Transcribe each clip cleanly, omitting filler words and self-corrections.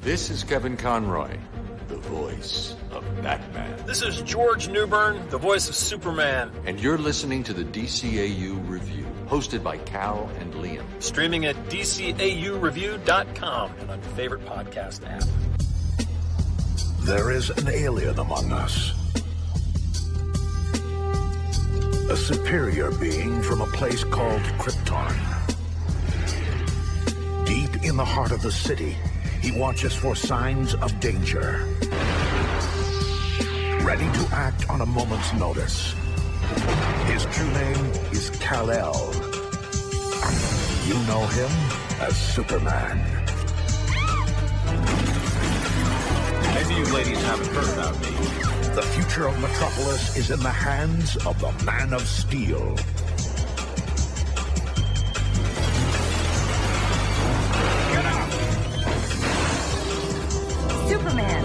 This is Kevin Conroy, the voice of Batman. This is George Newbern, the voice of Superman. And you're listening to the DCAU Review, hosted by Cal and Liam. Streaming at DCAUreview.com and on your favorite podcast app. There is an alien among us. A superior being from a place called Krypton. Deep in the heart of the city, he watches for signs of danger. Ready to act on a moment's notice. His true name is Kal-El. You know him as Superman. Maybe you ladies haven't heard about me. The future of Metropolis is in the hands of the Man of Steel. Get up! Superman!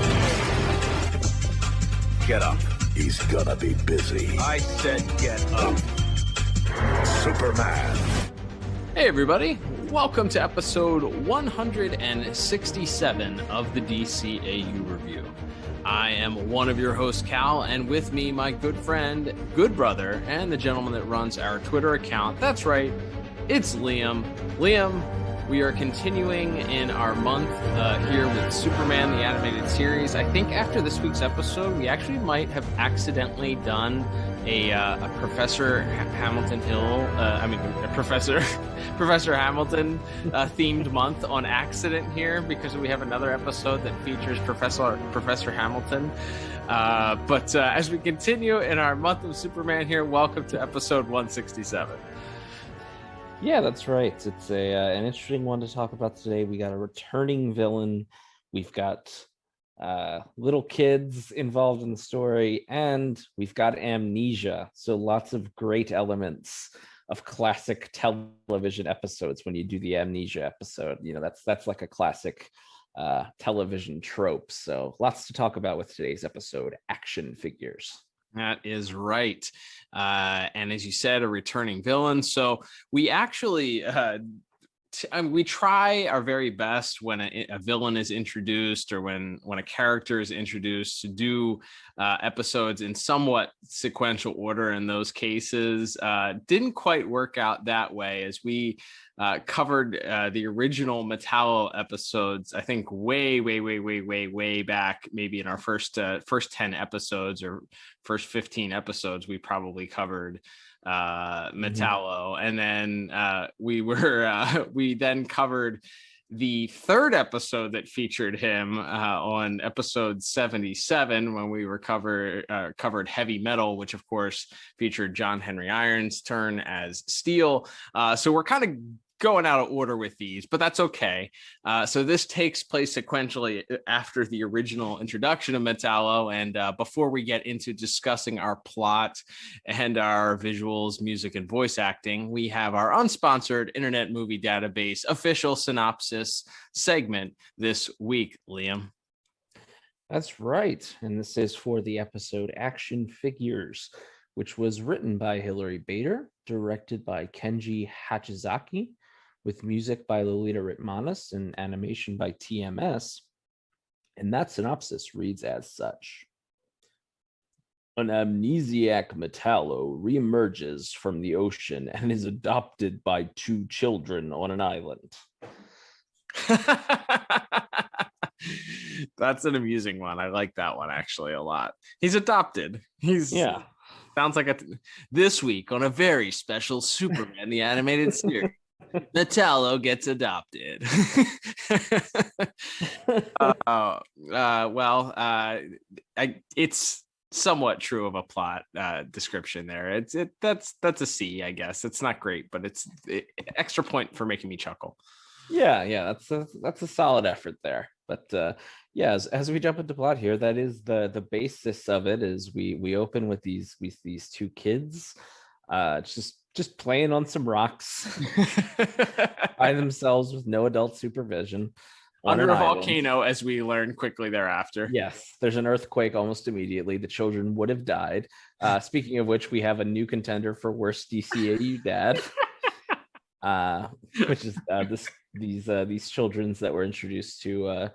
Get up. He's gonna be busy. I said get up. Superman. Hey everybody, welcome to episode 167 of the DCAU Review. I am one of your hosts, Cal, and with me, my good friend, good brother, and the gentleman that runs our Twitter account. That's right, it's Liam. Liam, we are continuing in our month here with Superman, the animated series. I think after this week's episode, we actually might have accidentally done a Professor Hamilton Professor Hamilton themed month on accident here, because we have another episode that features Professor Hamilton. But as we continue in our month of Superman here, welcome to episode 167. Yeah, that's right. It's an interesting one to talk about today. We got a returning villain. We've got little kids involved in the story, and we've got amnesia. So lots of great elements of classic television episodes. When you do the amnesia episode, you know, that's like a classic television trope. So lots to talk about with today's episode: action figures. That is right. And as you said, a returning villain. So we actually we try our very best when a villain is introduced, or when a character is introduced, to do episodes in somewhat sequential order. In those cases, didn't quite work out that way, as we covered the original Metallo episodes, I think way back, maybe in our first 10 episodes or first 15 episodes, we probably covered Metallo. And then we then covered the third episode that featured him on episode 77, when we covered Heavy Metal, which of course featured John Henry Irons' turn as Steel. So we're kind of going out of order with these, but that's okay. So this takes place sequentially after the original introduction of Metallo. And before we get into discussing our plot and our visuals, music, and voice acting, we have our unsponsored Internet Movie Database official synopsis segment this week, Liam. That's right. And this is for the episode Action Figures, which was written by Hilary Bader, directed by Kenji Hachizaki, with music by Lolita Ritmanis and animation by TMS. And that synopsis reads as such. An amnesiac Metallo reemerges from the ocean and is adopted by two children on an island. That's an amusing one. I like that one actually a lot. He's adopted. Sounds like this week on a very special Superman the Animated Series. Metallo gets adopted. It's somewhat true of a plot description there. That's a C, I guess. It's not great, but it's extra point for making me chuckle. Yeah, that's a solid effort there. But as we jump into plot here, that is the basis of it. Is we open with these two kids, just playing on some rocks by themselves with no adult supervision under a volcano, as we learn quickly thereafter. Yes, there's an earthquake almost immediately. The children would have died. Speaking of which, we have a new contender for worst DCAU dad, which is these children that were introduced to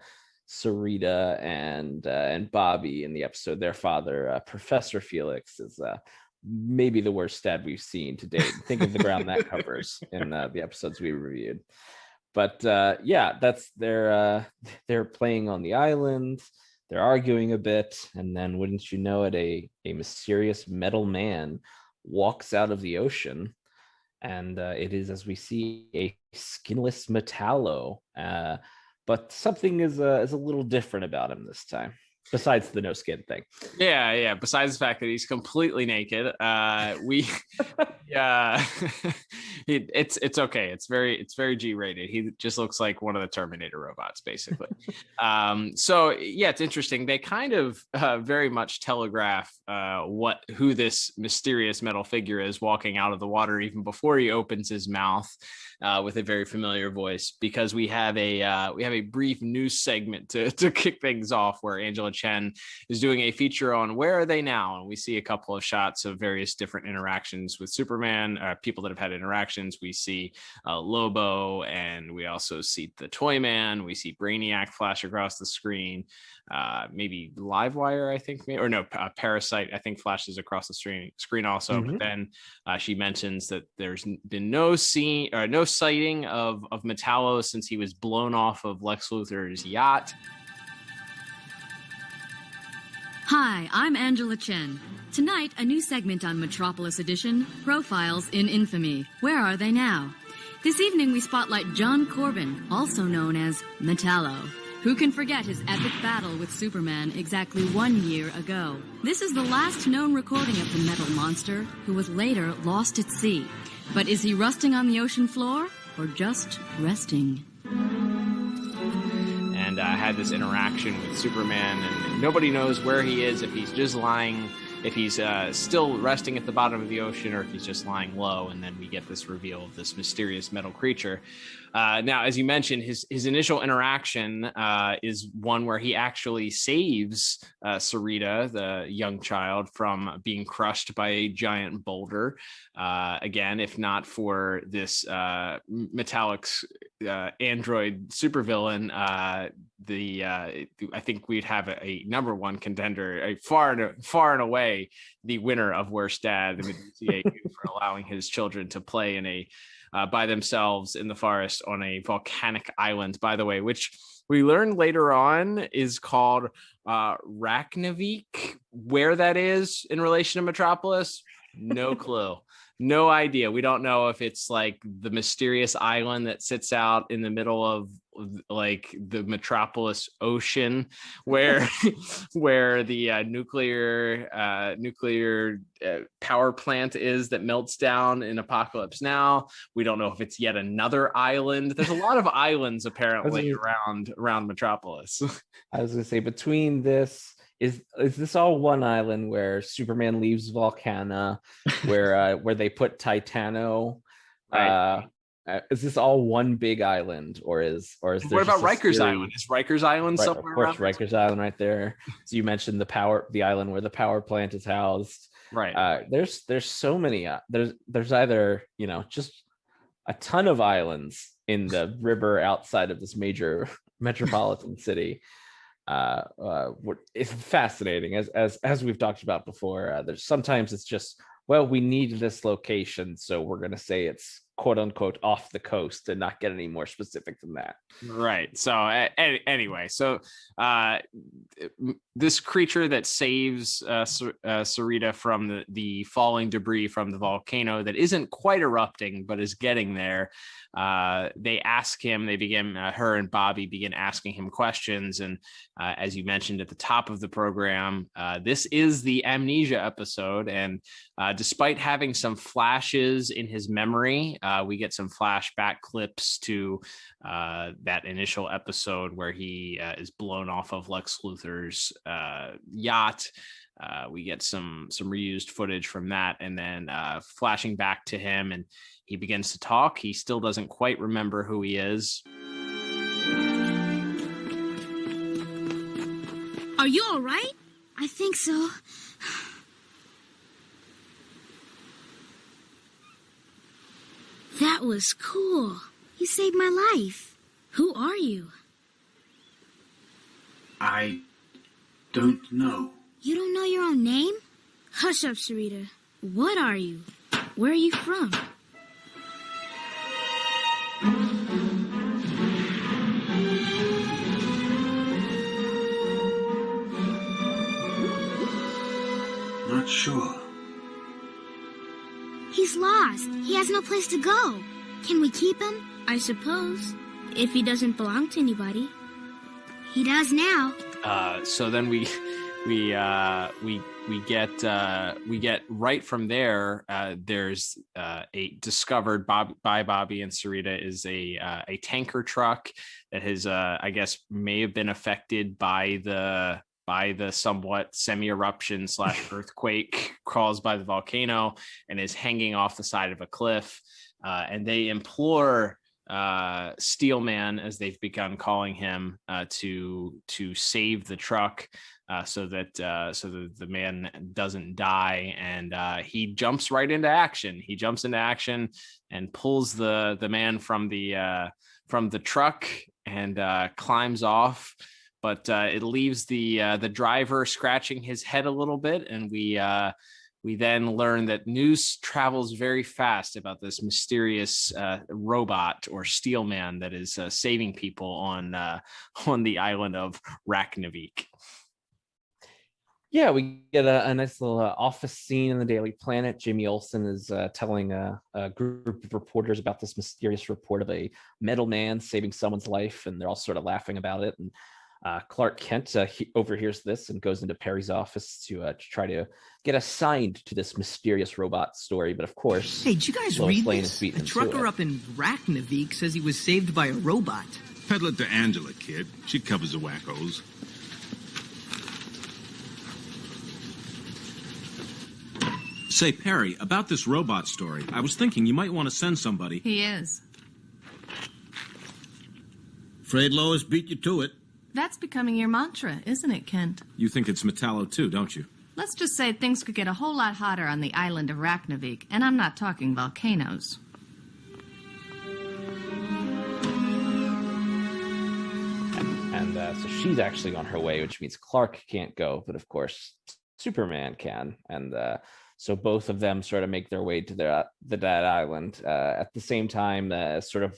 Sarita and Bobby in the episode. Their father, Professor Felix, is maybe the worst dad we've seen to date. Think of the ground that covers in the episodes we reviewed. But that's they're playing on the island. They're arguing a bit, and then wouldn't you know it, a mysterious metal man walks out of the ocean, and it is, as we see, a skinless Metallo. But something is a little different about him this time, besides the no skin thing. Yeah. Besides the fact that he's completely naked, it's okay. It's very G-rated. He just looks like one of the Terminator robots, basically. So yeah, it's interesting. They kind of very much telegraph who this mysterious metal figure is walking out of the water even before he opens his mouth with a very familiar voice, because we have a brief news segment to kick things off where Angela Chen is doing a feature on Where Are They Now? And we see a couple of shots of various different interactions with Superman, people that have had interactions. We see Lobo, and we also see the Toyman. We see Brainiac flash across the screen. Maybe Livewire, I think, or no, Parasite, I think, flashes across the screen also. Mm-hmm. But then she mentions that there's been no sighting of Metallo since he was blown off of Lex Luthor's yacht. Hi, I'm Angela Chen. Tonight, a new segment on Metropolis Edition, Profiles in Infamy. Where are they now? This evening, we spotlight John Corbin, also known as Metallo. Who can forget his epic battle with Superman exactly 1 year ago? This is the last known recording of the metal monster, who was later lost at sea. But is he rusting on the ocean floor, or just resting? And had this interaction with Superman, and nobody knows where he is, if he's just lying, if he's still resting at the bottom of the ocean, or if he's just lying low. And then we get this reveal of this mysterious metal creature. Now, as you mentioned, his initial interaction is one where he actually saves Sarita, the young child, from being crushed by a giant boulder. Again, if not for this metallic android supervillain, I think we'd have a number one contender, far and away the winner of Worst Dad, the DCAU, for allowing his children to play in a by themselves in the forest on a volcanic island, by the way, which we learn later on is called Raknavik. Where that is in relation to Metropolis, no clue. No idea. We don't know if it's like the mysterious island that sits out in the middle of like the Metropolis ocean, where the nuclear power plant is that melts down in Apocalypse Now. We don't know if it's yet another island. There's a lot of islands apparently around Metropolis. I was gonna say, between this. Is this all one island where Superman leaves Volcana, where they put Titano? Right. Is this all one big island, or is there? What about Rikers Island? Is Rikers Island somewhere? Of course, Rikers Island right there. So you mentioned the island where the power plant is housed. Right. There's so many. There's either just a ton of islands in the river outside of this major metropolitan city. It's fascinating, as we've talked about before. There's sometimes it's just, well, we need this location, so we're going to say it's quote unquote off the coast and not get any more specific than that. Right. So anyway, so this creature that saves Sarita from the falling debris from the volcano that isn't quite erupting but is getting there, they ask him, her and Bobby begin asking him questions. And as you mentioned at the top of the program, this is the amnesia episode. And despite having some flashes in his memory, we get some flashback clips to that initial episode where he is blown off of Lex Luthor's yacht. We get some reused footage from that, and then flashing back to him, and he begins to talk. He still doesn't quite remember who he is. Are you all right? I think so. That was cool. You saved my life. Who are you? I don't know. You don't know your own name? Hush up, Sarita. What are you? Where are you from? Not sure. He's lost. He has no place to go. Can we keep him? I suppose. If he doesn't belong to anybody. He does now. So then we get right from there. There's a discovered by Bobby and Sarita is a tanker truck that has I guess may have been affected by the somewhat semi-eruption / earthquake caused by the volcano and is hanging off the side of a cliff. And they implore Steelman, as they've begun calling him, to save the truck so that the man doesn't die. And he jumps right into action. He jumps into action and pulls the man from the truck and climbs off. But it leaves the driver scratching his head a little bit, and we then learn that news travels very fast about this mysterious robot or steel man that is saving people on the island of Raknavik. Yeah, we get a nice little office scene in the Daily Planet. Jimmy Olsen is telling a group of reporters about this mysterious report of a metal man saving someone's life, and they're all sort of laughing about it. And Clark Kent overhears this and goes into Perry's office to try to get assigned to this mysterious robot story. But of course, hey, did you guys read this? A trucker up in Raknavik says he was saved by a robot. Peddle it to Angela, kid. She covers the wackos. Say, Perry, about this robot story, I was thinking you might want to send somebody. He is. Afraid Lois beat you to it. That's becoming your mantra, isn't it, Kent? You think it's Metallo, too, don't you? Let's just say things could get a whole lot hotter on the island of Raknavik, and I'm not talking volcanoes. And so she's actually on her way, which means Clark can't go, but of course Superman can. And so both of them sort of make their way to that island at the same time. Sort of,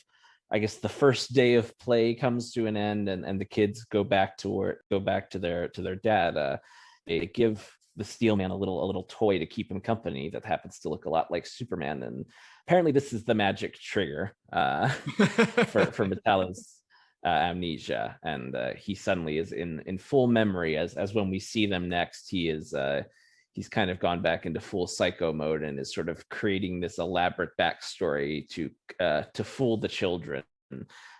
I guess, the first day of play comes to an end, and the kids go back to their dad. They give the Steel Man a little toy to keep him company that happens to look a lot like Superman, and apparently this is the magic trigger for Metallo's amnesia, and he suddenly is in full memory as when we see them next. He's kind of gone back into full psycho mode and is sort of creating this elaborate backstory to fool the children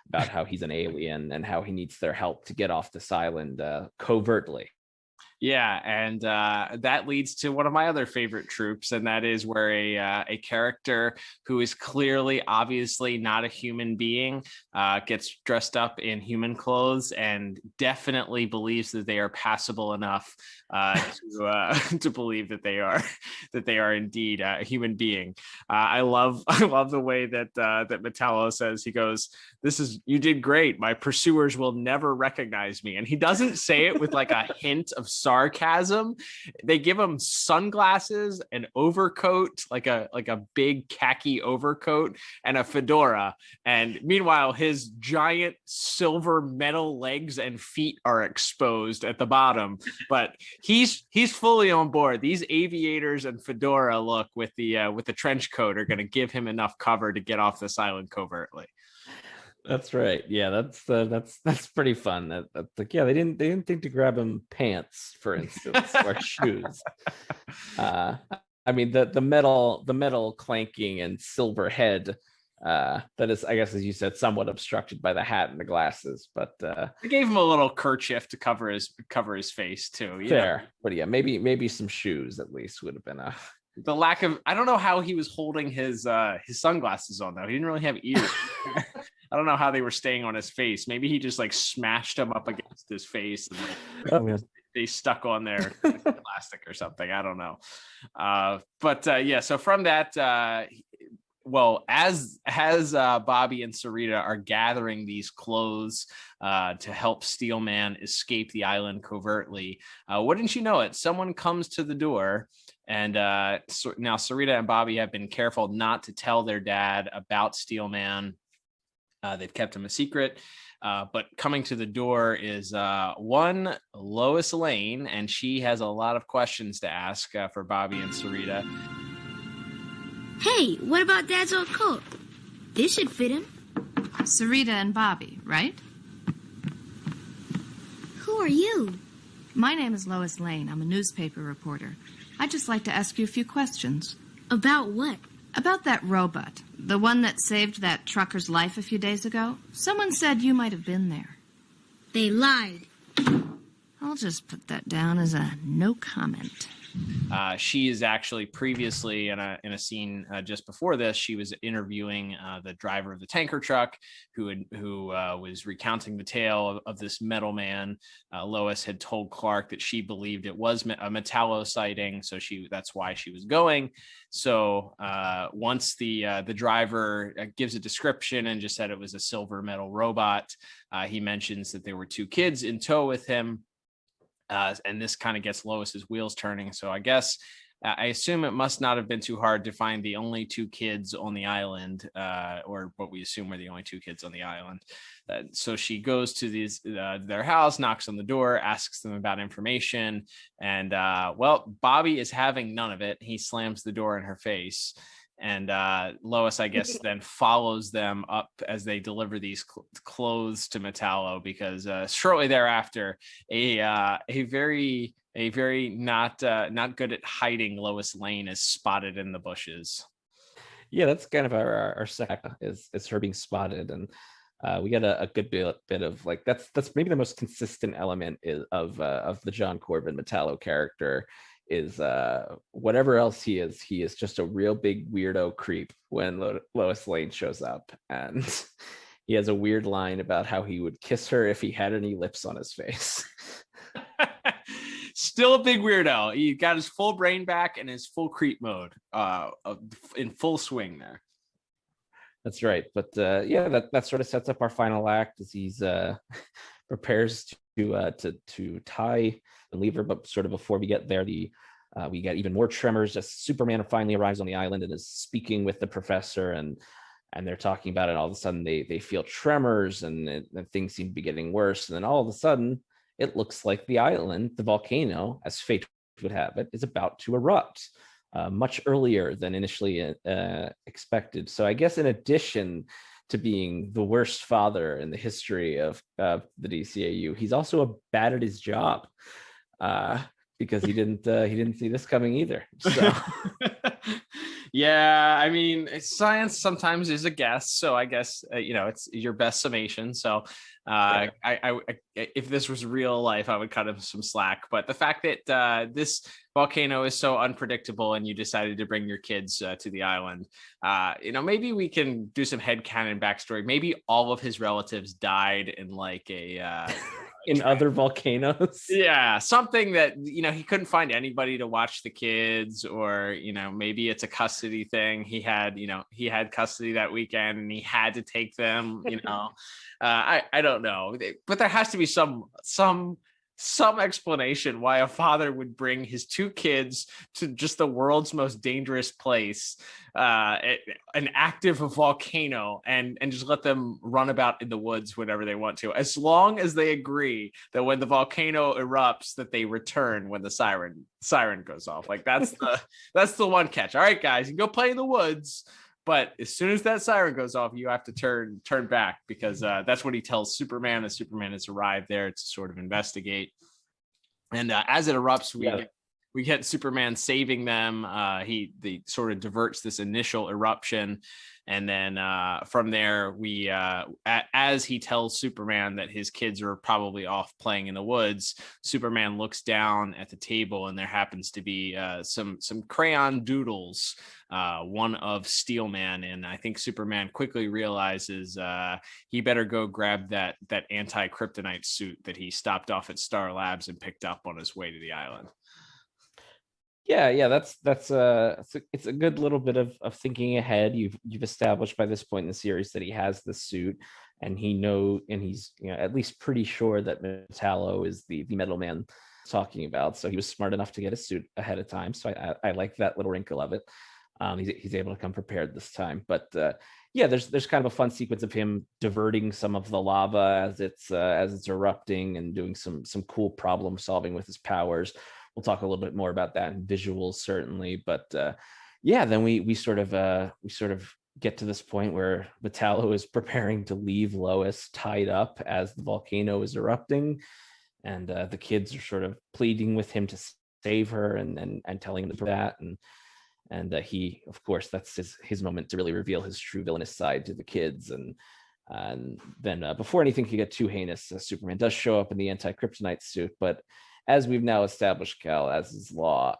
about how he's an alien and how he needs their help to get off this island covertly. Yeah, and that leads to one of my other favorite tropes, and that is where a character who is clearly, obviously not a human being gets dressed up in human clothes and definitely believes that they are passable enough to believe that they are indeed a human being. I love the way that Metallo says, he goes, "You did great. My pursuers will never recognize me," and he doesn't say it with like a hint of sarcasm. They give him sunglasses, an overcoat, like a big khaki overcoat, and a fedora. And meanwhile, his giant silver metal legs and feet are exposed at the bottom. But he's fully on board. These aviators and fedora look with the trench coat are going to give him enough cover to get off this island covertly. That's right. Yeah, that's pretty fun. Yeah, they didn't think to grab him pants, for instance, or shoes. I mean, the metal clanking and silver head that is, I guess, as you said, somewhat obstructed by the hat and the glasses. But they gave him a little kerchief to cover his face too. Fair, but yeah, maybe some shoes at least would have been a. The lack of, I don't know how he was holding his sunglasses on though. He didn't really have ears. I don't know how they were staying on his face. Maybe he just like smashed them up against his face and they stuck on there like plastic or something. I don't know. But yeah, so from that, well, as Bobby and Sarita are gathering these clothes to help Steelman escape the island covertly, wouldn't you know it, someone comes to the door. And now Sarita and Bobby have been careful not to tell their dad about Steelman. They've kept him a secret. But coming to the door is one Lois Lane, and she has a lot of questions to ask for Bobby and Sarita. Hey, what about Dad's old coat? This should fit him. Sarita and Bobby, right? Who are you? My name is Lois Lane. I'm a newspaper reporter. I'd just like to ask you a few questions. About what? About that robot. The one that saved that trucker's life a few days ago. Someone said you might have been there. They lied. I'll just put that down as a no comment. She is actually previously in a scene just before this. She was interviewing the driver of the tanker truck who was recounting the tale of this metal man. Lois had told Clark that she believed it was a Metallo sighting, so that's why she was going. So once the driver gives a description and just said it was a silver metal robot, he mentions that there were two kids in tow with him. And this kind of gets Lois's wheels turning. So I guess I assume it must not have been too hard to find the only two kids on the island, or what we assume are the only two kids on the island. So she goes to their house, knocks on the door, asks them about information. And Bobby is having none of it. He slams the door in her face. And Lois, I guess, then follows them up as they deliver these clothes to Metallo, because shortly thereafter, a very not good at hiding Lois Lane is spotted in the bushes. Yeah, that's kind of our second is her being spotted, and we get a good bit of like that's maybe the most consistent element of the John Corbin Metallo character. Is whatever else he is just a real big weirdo creep when Lois Lane shows up, and he has a weird line about how he would kiss her if he had any lips on his face. Still a big weirdo. He got his full brain back and his full creep mode in full swing there. That's right. But that sort of sets up our final act as he's prepares to tie the lever. But sort of before we get there, we get even more tremors as Superman finally arrives on the island and is speaking with the professor, and they're talking about it. All of a sudden they feel tremors, and things seem to be getting worse. And then all of a sudden it looks like the island, the volcano, as fate would have it, is about to erupt much earlier than initially expected. So I guess in addition to being the worst father in the history of the DCAU, he's also bad at his job because he didn't see this coming either. So. Yeah, I mean, science sometimes is a guess, so I guess it's your best summation. So I if this was real life, I would cut him some slack. But the fact that this volcano is so unpredictable and you decided to bring your kids to the island, maybe we can do some headcanon backstory. Maybe all of his relatives died in like a in other volcanoes. Yeah, something that he couldn't find anybody to watch the kids, or maybe it's a custody thing. He had custody that weekend and he had to take them. I don't know, but there has to be some explanation why a father would bring his two kids to just the world's most dangerous place, an active volcano, and just let them run about in the woods whenever they want to, as long as they agree that when the volcano erupts that they return when the siren goes off. Like that's the one catch. All right, guys, you can go play in the woods, but as soon as that siren goes off, you have to turn back, because that's what he tells Superman as Superman has arrived there to sort of investigate. And as it erupts, we get Superman saving them. He sort of diverts this initial eruption, and then from there, we as he tells Superman that his kids are probably off playing in the woods, Superman looks down at the table, and there happens to be some crayon doodles, one of Steelman, and I think Superman quickly realizes he better go grab that anti-kryptonite suit that he stopped off at Star Labs and picked up on his way to the island. Yeah, it's a good little bit of thinking ahead. You've established by this point in the series that he has the suit, and he's at least pretty sure that Metallo is the Metal Man talking about. So he was smart enough to get a suit ahead of time. So I like that little wrinkle of it. He's able to come prepared this time. But there's kind of a fun sequence of him diverting some of the lava as it's erupting and doing some cool problem solving with his powers. We'll talk a little bit more about that in visuals, certainly. But then we sort of get to this point where Metallo is preparing to leave Lois tied up as the volcano is erupting, and the kids are sort of pleading with him to save her and telling him that. And he, of course, that's his moment to really reveal his true villainous side to the kids. And then before anything can get too heinous, Superman does show up in the anti-kryptonite suit, but as we've now established, Cal, as is law,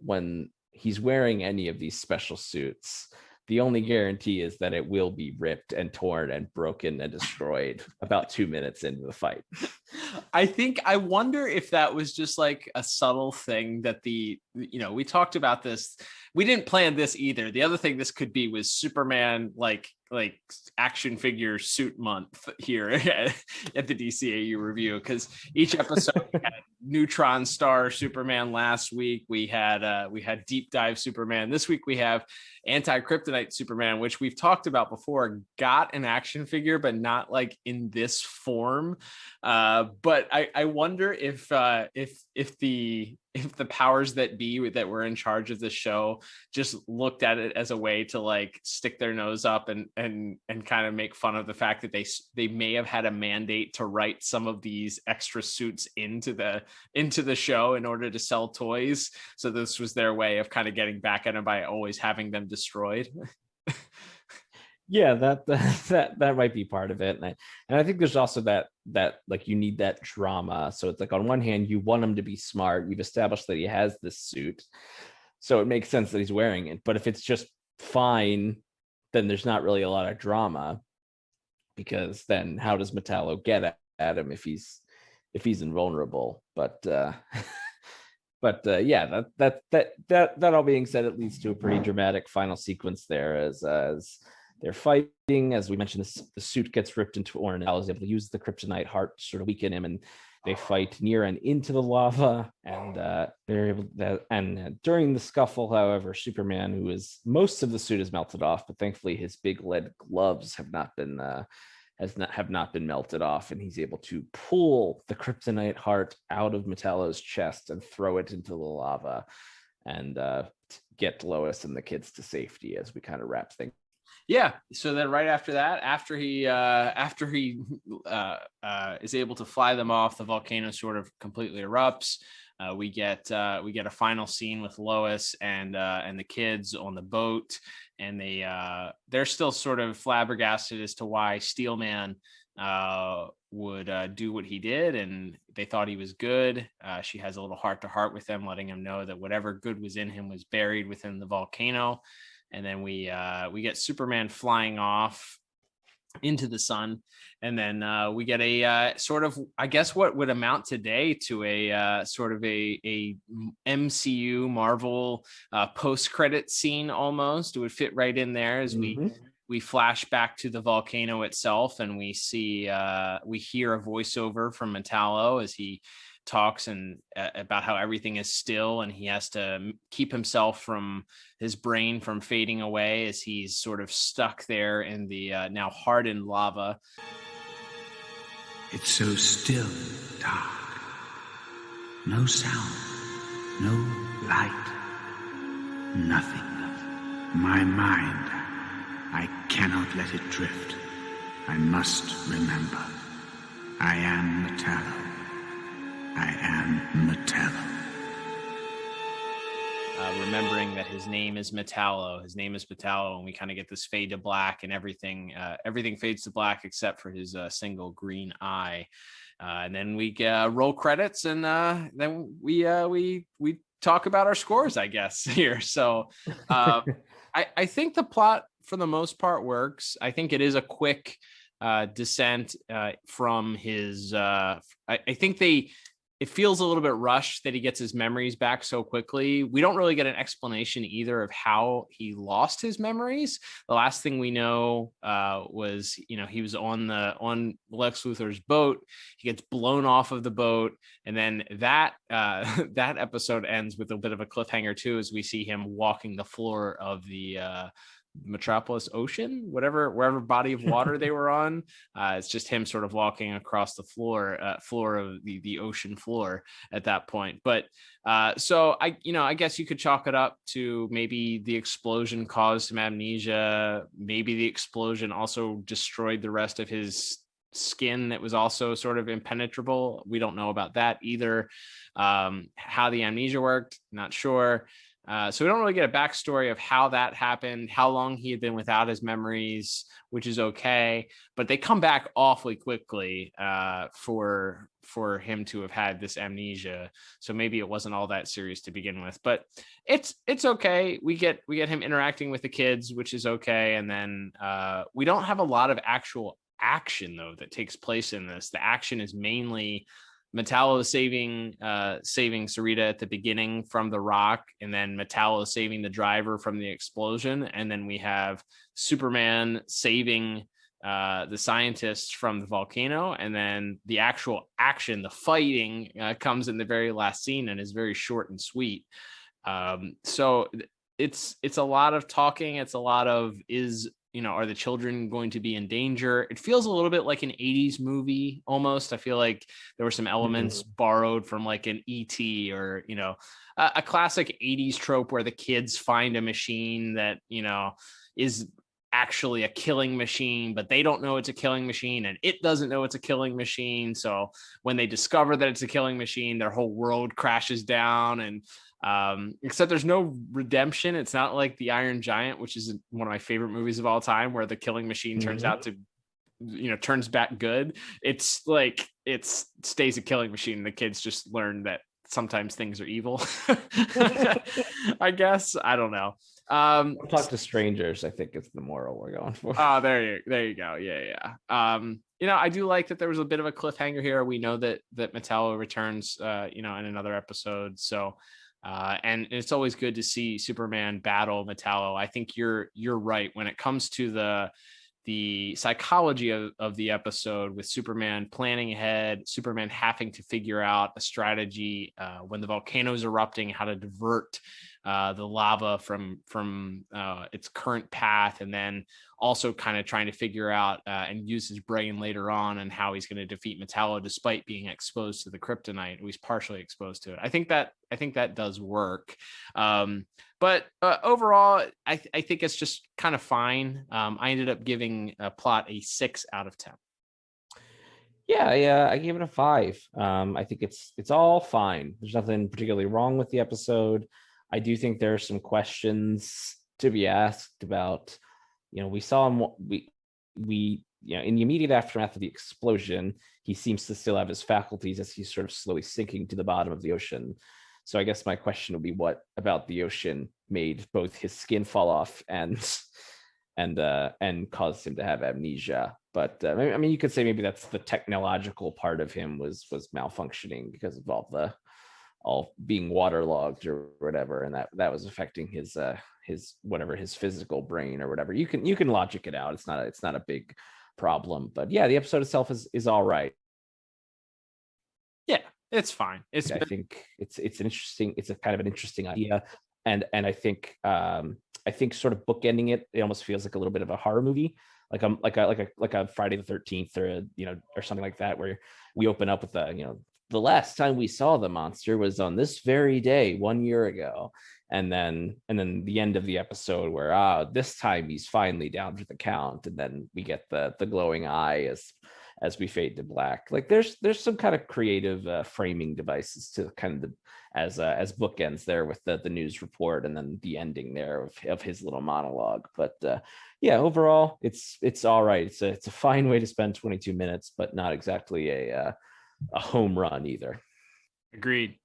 when he's wearing any of these special suits, the only guarantee is that it will be ripped and torn and broken and destroyed about 2 minutes into the fight. I wonder if that was just like a subtle thing that we talked about this. We didn't plan this either. The other thing this could be was Superman, like action figure suit month here at the DCAU review, because each episode we had Neutron Star Superman. Last week we had Deep Dive Superman. This week we have Anti-Kryptonite Superman, which we've talked about before, got an action figure, but not like in this form. But I wonder if the powers that be that were in charge of the show just looked at it as a way to like stick their nose up and kind of make fun of the fact that they may have had a mandate to write some of these extra suits into the show in order to sell toys. So this was their way of kind of getting back at them by always having them destroyed. Yeah, that might be part of it, and I think there's also that like you need that drama. So it's like on one hand you want him to be smart. You've established that he has this suit, so it makes sense that he's wearing it. But if it's just fine, then there's not really a lot of drama, because then how does Metallo get at him if he's invulnerable? But yeah, that all being said, it leads to a pretty dramatic final sequence there as they're fighting. As we mentioned, the suit gets ripped into torn, and Al is able to use the kryptonite heart to sort of weaken him, and they fight near and into the lava, and they're able to, and during the scuffle, however, Superman, most of the suit is melted off, but thankfully his big lead gloves have not been melted off, and he's able to pull the kryptonite heart out of Metallo's chest and throw it into the lava, and get Lois and the kids to safety as we kind of wrap things. Yeah. So then right after that, after he is able to fly them off, the volcano sort of completely erupts. We get a final scene with Lois and the kids on the boat, and they're still sort of flabbergasted as to why Steelman would do what he did, and they thought he was good. She has a little heart-to-heart with him, letting him know that whatever good was in him was buried within the volcano. And then we get Superman flying off into the sun, and then we get a sort of, I guess, what would amount today to a sort of a MCU Marvel post-credit scene almost. It would fit right in there as we flash back to the volcano itself, and we hear a voiceover from Metallo as he talks and about how everything is still, and he has to keep his brain from fading away as he's sort of stuck there in the now hardened lava. It's so still, dark. No sound, no light, nothing. My mind, I cannot let it drift. I must remember. I am Metallo. I am Metallo. Remembering that his name is Metallo. His name is Metallo, and we kind of get this fade to black, and everything fades to black except for his single green eye. And then we roll credits, and then we talk about our scores, I guess, here. So I think the plot for the most part works. I think it is a quick descent from his. I think it feels a little bit rushed that he gets his memories back so quickly. We don't really get an explanation either of how he lost his memories. The last thing we know was, he was on Lex Luthor's boat. He gets blown off of the boat, and then that that episode ends with a bit of a cliffhanger too, as we see him walking the floor of the Metropolis Ocean, wherever body of water they were on. It's just him sort of walking across the floor of the ocean floor at that point. But so I guess you could chalk it up to maybe the explosion caused him amnesia. Maybe the explosion also destroyed the rest of his skin that was also sort of impenetrable. We don't know about that either. How the amnesia worked, not sure. So we don't really get a backstory of how that happened, how long he had been without his memories, which is okay. But they come back awfully quickly for him to have had this amnesia. So maybe it wasn't all that serious to begin with. But it's okay. We get him interacting with the kids, which is okay. And then we don't have a lot of actual action, though, that takes place in this. The action is mainly Metallo saving Sarita at the beginning from the rock, and then Metallo saving the driver from the explosion, and then we have Superman saving the scientists from the volcano, and then the actual action, the fighting, comes in the very last scene and is very short and sweet. So it's a lot of talking. It's a lot of are the children going to be in danger? It feels a little bit like an 80s movie almost. I feel like there were some elements borrowed from like an E.T. or, a classic 80s trope where the kids find a machine that, is actually a killing machine, but they don't know it's a killing machine and it doesn't know it's a killing machine. So when they discover that it's a killing machine, their whole world crashes down. And except there's no redemption. It's not like The Iron Giant, which is one of my favorite movies of all time, where the killing machine turns out to, turns back good. It's like it stays a killing machine. The kids just learn that sometimes things are evil. I guess, I don't know. Talk to strangers, I think it's the moral we're going for. Oh, there you go. Yeah. I do like that there was a bit of a cliffhanger here. We know that Metallo returns in another episode. So and it's always good to see Superman battle Metallo. I think you're right when it comes to the psychology of the episode, with Superman planning ahead, Superman having to figure out a strategy when the volcano is erupting, how to divert the lava from its current path, and then also kind of trying to figure out and use his brain later on and how he's going to defeat Metallo despite being exposed to the kryptonite. He's partially exposed to it. I think that does work. But overall, I think it's just kind of fine. I ended up giving a plot a 6 out of 10. Yeah, I gave it a 5. I think it's all fine. There's nothing particularly wrong with the episode. I do think there are some questions to be asked about. We saw him. We in the immediate aftermath of the explosion, he seems to still have his faculties as he's sort of slowly sinking to the bottom of the ocean. So I guess my question would be, what about the ocean made both his skin fall off and caused him to have amnesia? But I mean, you could say maybe that's the technological part of him was malfunctioning because of all being waterlogged or whatever, and that was affecting his physical brain or whatever. You can logic it out. It's not a big problem. But yeah, the episode itself is all right. Yeah. It's fine. I think it's a kind of an interesting idea, and I think sort of bookending it almost feels like a little bit of a horror movie, like a Friday the 13th or something like that, where we open up with the last time we saw the monster was on this very day 1 year ago, and then the end of the episode where this time he's finally down for the count, and then we get the glowing eye as we fade to black. Like there's some kind of creative framing devices to kind of as bookends there with the news report and then the ending there of his little monologue. But overall it's all right. It's a fine way to spend 22 minutes, but not exactly a home run either. Agreed.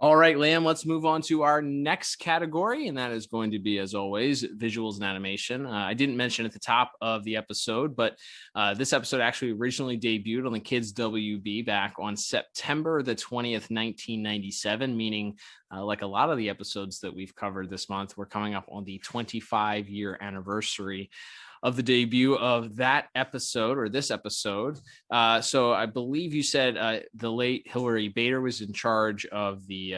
All right, Liam, let's move on to our next category, and that is going to be, as always, visuals and animation. I didn't mention at the top of the episode, but this episode actually originally debuted on the Kids WB back on September the 20th, 1997, meaning like a lot of the episodes that we've covered this month, we're coming up on the 25-year anniversary of the debut of that episode, or this episode. So I believe you said the late Hilary Bader was in charge of the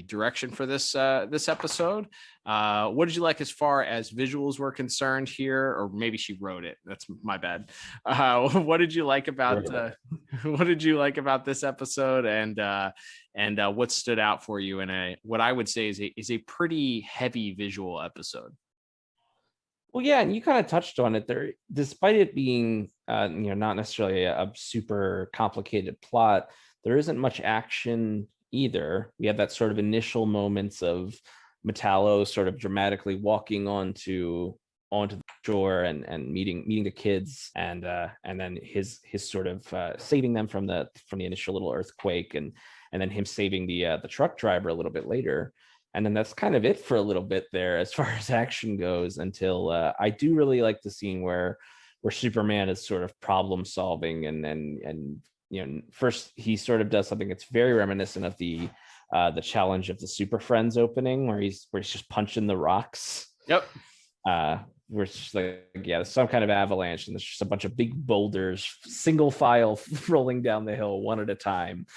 direction for this episode. What did you like as far as visuals were concerned here? Or maybe she wrote it. That's my bad. What did you like about this episode, and what stood out for you in what I would say is a pretty heavy visual episode? Well, yeah, and you kind of touched on it there. Despite it being, not necessarily a super complicated plot, there isn't much action either. We have that sort of initial moments of Metallo sort of dramatically walking onto the shore and meeting the kids, and then his sort of saving them from the initial little earthquake, and then him saving the truck driver a little bit later. And then that's kind of it for a little bit there as far as action goes, until I do really like the scene where Superman is sort of problem solving, and first he sort of does something that's very reminiscent of the challenge of the Super Friends opening, where he's just punching the rocks. Yep. We're just like, yeah, there's some kind of avalanche, and there's just a bunch of big boulders, single file rolling down the hill one at a time,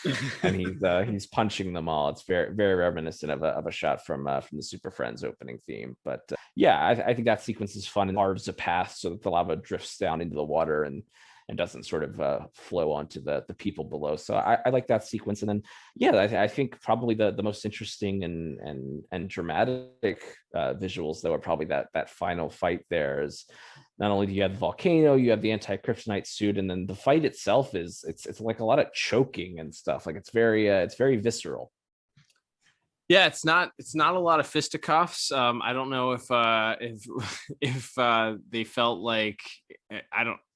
and he's punching them all. It's very, very reminiscent of a shot from the Super Friends opening theme. But I think that sequence is fun and carves a path so that the lava drifts down into the water and doesn't sort of flow onto the people below. So I like that sequence. And then, I think probably the most interesting and dramatic visuals, though, are probably that final fight there. Is not only do you have the volcano, you have the anti-kryptonite suit, and then the fight itself it's like a lot of choking and stuff. Like it's very visceral. Yeah, it's not a lot of fisticuffs. I don't know if they felt like,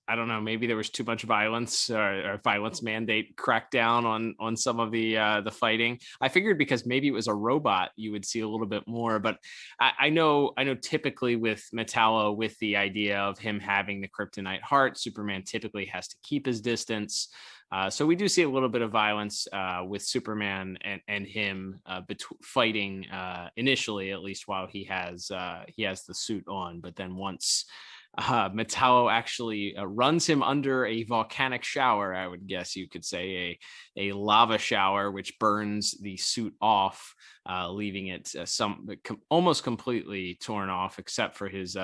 I don't know, maybe there was too much violence or violence mandate crackdown on some of the fighting. I figured because maybe it was a robot, you would see a little bit more. But I know typically with Metallo, with the idea of him having the kryptonite heart, Superman typically has to keep his distance. So we do see a little bit of violence with Superman and him fighting initially, at least while he has the suit on. But then once Metallo actually runs him under a volcanic shower, I would guess you could say a lava shower, which burns the suit off, leaving it almost completely torn off, except for his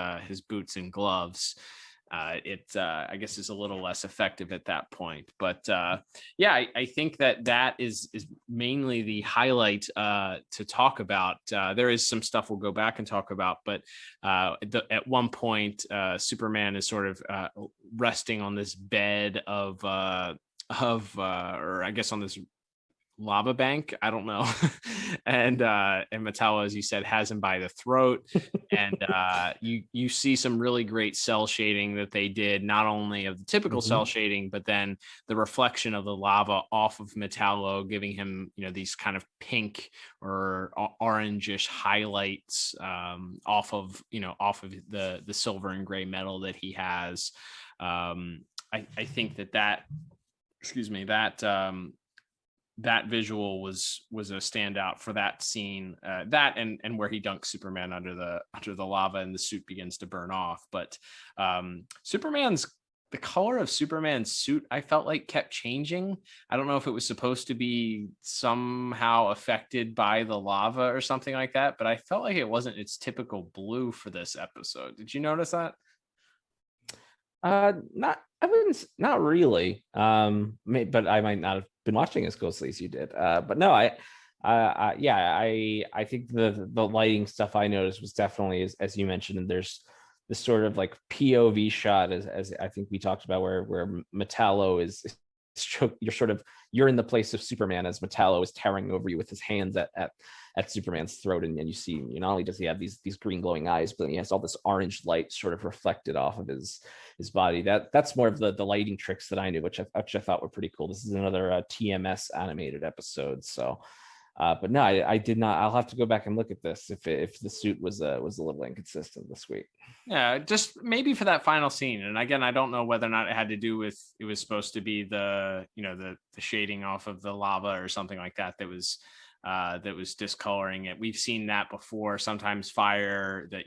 boots and gloves. I guess is a little less effective at that point. But I think that is mainly the highlight to talk about. There is some stuff we'll go back and talk about, but at one point, Superman is sort of resting on this bed of or I guess on this lava bank, I don't know. and Metallo, as you said, has him by the throat. And you see some really great cell shading that they did, not only of the typical cell shading, but then the reflection of the lava off of Metallo, giving him, these kind of pink or orangish highlights off of the silver and gray metal that he has. I think that visual was a standout for that scene, that and where he dunks Superman under the lava and the suit begins to burn off. But the color of Superman's suit, I felt like kept changing. I don't know if it was supposed to be somehow affected by the lava or something like that, but I felt like it wasn't its typical blue for this episode. Did you notice that? Not really. But I might not have been watching as closely as you did. But no, I think the lighting stuff I noticed was definitely, as you mentioned, and there's this sort of like POV shot, as I think we talked about, where Metallo is you're in the place of Superman as Metallo is towering over you with his hands at Superman's throat, and you see, not only does he have these green glowing eyes, but he has all this orange light sort of reflected off of his body. That's more of the lighting tricks that I knew, which I thought were pretty cool. This is another TMS animated episode, so But no, I did not. I'll have to go back and look at this if the suit was a little inconsistent this week. Yeah, just maybe for that final scene. And again, I don't know whether or not it had to do with it was supposed to be the shading off of the lava or something like that that was discoloring it. We've seen that before. Sometimes fire, that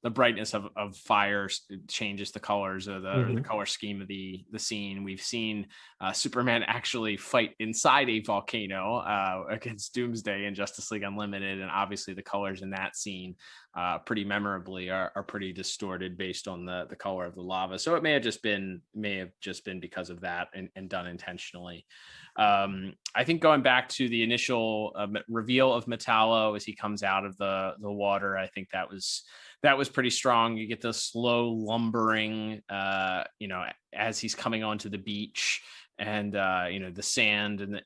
the brightness of fire changes the colors or the color scheme of the scene. We've seen Superman actually fight inside a volcano against Doomsday in Justice League Unlimited, and obviously the colors in that scene pretty memorably are pretty distorted based on the color of the lava. So it may have just been because of that and done intentionally. I think going back to the initial reveal of Metallo as he comes out of the water, I think that was pretty strong. You get the slow lumbering, as he's coming onto the beach, and the sand and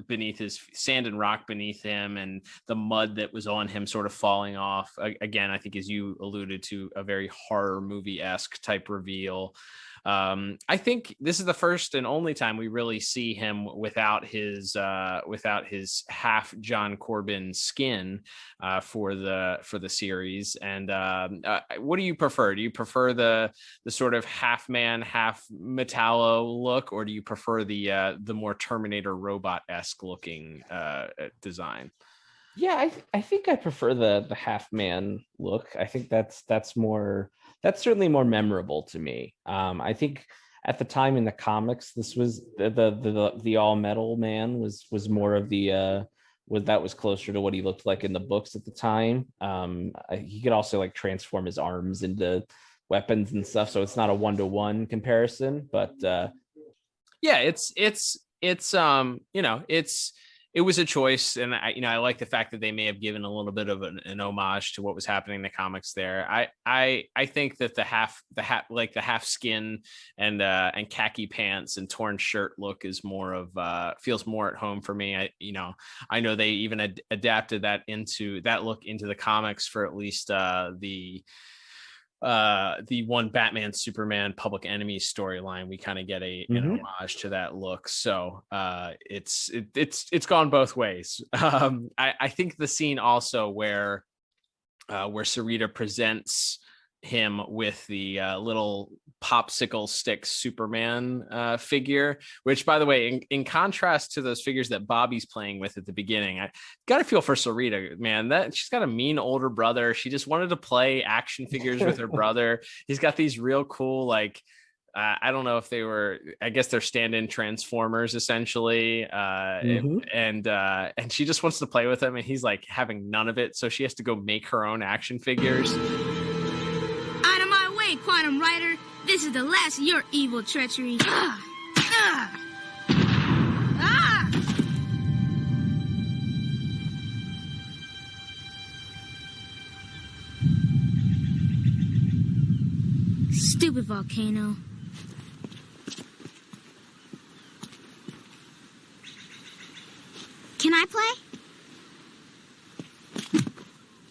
beneath his sand and rock beneath him, and the mud that was on him sort of falling off. Again, I think, as you alluded to, a very horror movie-esque type reveal. I think this is the first and only time we really see him without his half John Corbin skin for the series. And what do you prefer? Do you prefer the sort of half man, half Metallo look, or do you prefer the more Terminator robot-esque looking design? Yeah, I think I prefer the half man look. I think that's certainly more memorable to me. I think at the time in the comics, this was the all metal man was more of that was closer to what he looked like in the books at the time. He could also like transform his arms into weapons and stuff, so it's not a 1-to-1 comparison. But yeah, it was a choice, and I like the fact that they may have given a little bit of an homage to what was happening in the comics there. I think that the half skin and khaki pants and torn shirt look is more of feels more at home for me. I know they even adapted that look into the comics for at least the one Batman Superman Public Enemy storyline. We kind of get an homage to that look, so it's gone both ways. I think the scene also where Sarita presents him with the little popsicle stick Superman figure, which, by the way, in contrast to those figures that Bobby's playing with at the beginning, I gotta feel for Sarita, man. That she's got a mean older brother. She just wanted to play action figures with her brother. He's got these real cool, like, I don't know if they were, I guess they're stand-in Transformers essentially. And she just wants to play with him, and he's like having none of it. So she has to go make her own action figures. Out of my way, Quantum Rider. This is the last of your evil treachery. Stupid volcano. Can I play?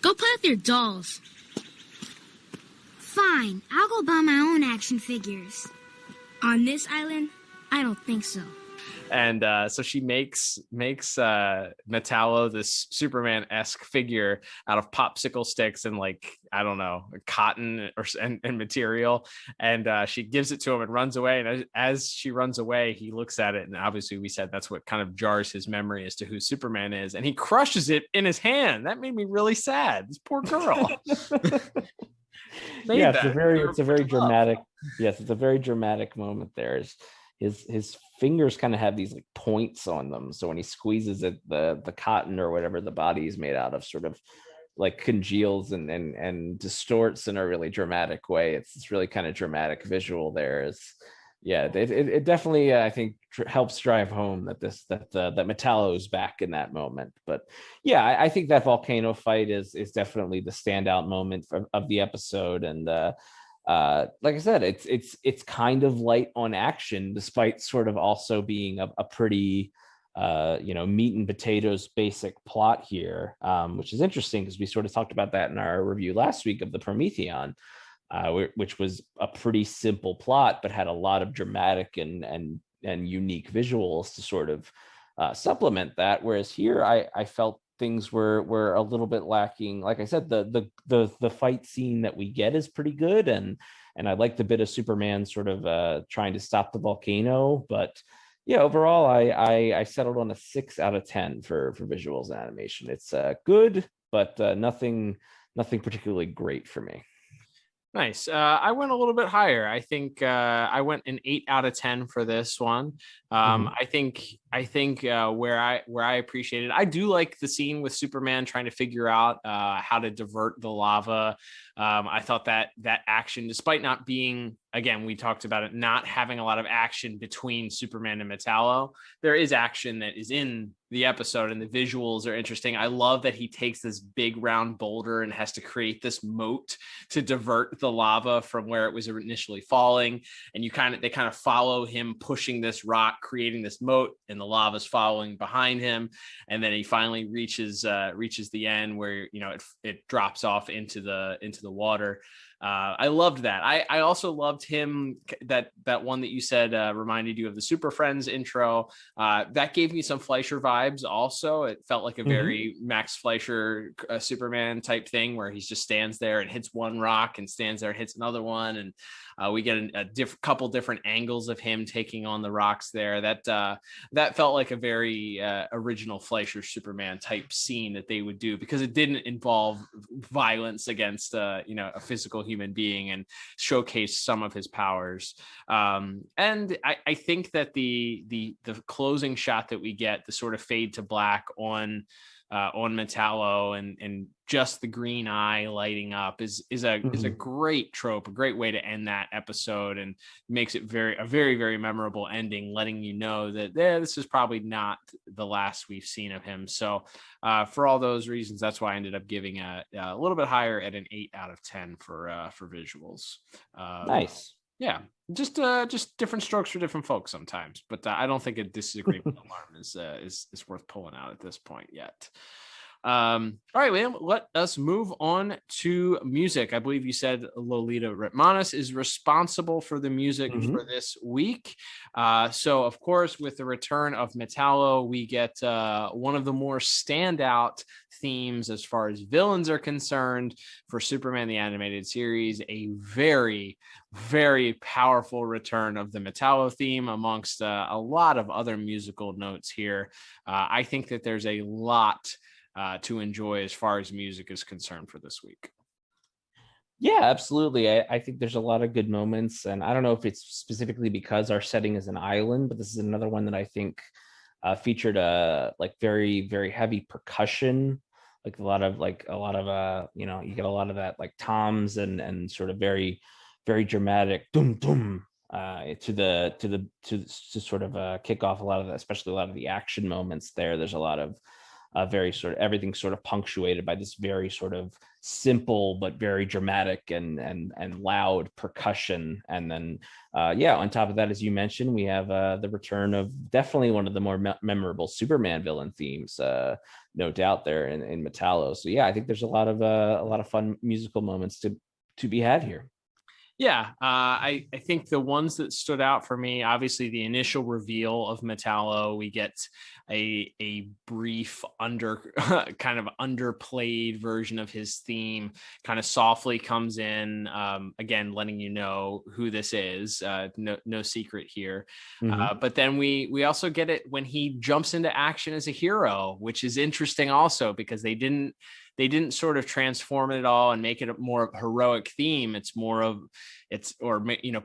Go play with your dolls. Fine, I'll go buy my own action figures. On this island, I don't think so. And so she makes Metallo this Superman-esque figure out of popsicle sticks and, like, I don't know, cotton and material. And she gives it to him and runs away. And as she runs away, he looks at it. And obviously we said that's what kind of jars his memory as to who Superman is. And he crushes it in his hand. That made me really sad. This poor girl. Yeah, it's a very dramatic. Yes, it's a very dramatic moment there. His fingers kind of have these like points on them, so when he squeezes it, the cotton or whatever the body is made out of sort of like congeals and distorts in a really dramatic way. It's really kind of dramatic visual there. It definitely I think helps drive home that Metallo is back in that moment. But yeah, I think that volcano fight is definitely the standout moment of the episode. And like I said, it's kind of light on action, despite sort of also being a pretty meat and potatoes basic plot here, which is interesting because we sort of talked about that in our review last week of the Prometheon. Which was a pretty simple plot, but had a lot of dramatic and unique visuals to sort of supplement that. Whereas here, I felt things were a little bit lacking. Like I said, the fight scene that we get is pretty good, and I like the bit of Superman sort of trying to stop the volcano. But yeah, overall, I settled on a 6 out of 10 for visuals and animation. It's good, but nothing particularly great for me. Nice. I went a little bit higher. I think I went an 8 out of 10 for this one. I think where I appreciated, I do like the scene with Superman trying to figure out how to divert the lava. I thought that action, despite not being, again, we talked about it, not having a lot of action between Superman and Metallo, there is action that is in the episode, and the visuals are interesting. I love that he takes this big round boulder and has to create this moat to divert the lava from where it was initially falling. And they kind of follow him pushing this rock, creating this moat, and the lava's following behind him. And then he finally reaches the end where, it drops off into the water. I loved that. I also loved him, that one that you said reminded you of the Super Friends intro. That gave me some Fleischer vibes also. It felt like a very Max Fleischer Superman type thing, where he just stands there and hits one rock and stands there and hits another one. And we get a couple different angles of him taking on the rocks there. That felt like a very original Fleischer Superman type scene that they would do, because it didn't involve violence against a physical human being, and showcase some of his powers. And I think that the closing shot that we get, the sort of fade to black on Metallo and just the green eye lighting up is a great trope, a great way to end that episode, and makes it a very, very memorable ending, letting you know that this is probably not the last we've seen of him. So for all those reasons, that's why I ended up giving a little bit higher at an 8 out of 10 for visuals. Nice. Yeah, just different strokes for different folks sometimes, but I don't think a disagreement alarm is worth pulling out at this point yet. All right, Liam, let us move on to music. I believe you said Lolita Ritmanis is responsible for the music for this week. So, of course, with the return of Metallo, we get one of the more standout themes as far as villains are concerned for Superman the Animated Series, a very, very powerful return of the Metallo theme amongst a lot of other musical notes here. I think that there's a lot to enjoy as far as music is concerned for this week. Yeah, absolutely. I think there's a lot of good moments, and I don't know if it's specifically because our setting is an island, but this is another one that I think featured like very, very heavy percussion, like a lot of you get a lot of that, like toms and sort of very, very dramatic dum dum to sort of kick off a lot of that, especially a lot of the action moments there. There's a lot of very sort of everything sort of punctuated by this very sort of simple but very dramatic and loud percussion. And then on top of that, as you mentioned, we have the return of definitely one of the more memorable Superman villain themes, no doubt, there in Metallo. So yeah, I think there's a lot of fun musical moments to be had here. Yeah, I think the ones that stood out for me, obviously the initial reveal of Metallo, we get a brief kind of underplayed version of his theme, kind of softly comes in, again, letting you know who this is, no secret here. But then we also get it when he jumps into action as a hero, which is interesting also, because they didn't sort of transform it all and make it a more heroic theme. It's more of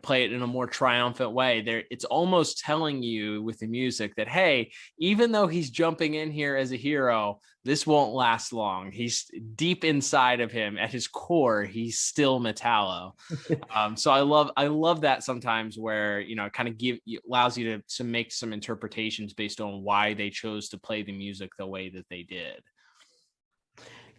play it in a more triumphant way. It's almost telling you with the music that, hey, even though he's jumping in here as a hero, this won't last long. He's deep inside of him, at his core, he's still Metallo. So I love that sometimes, where it kind of allows you to make some interpretations based on why they chose to play the music the way that they did.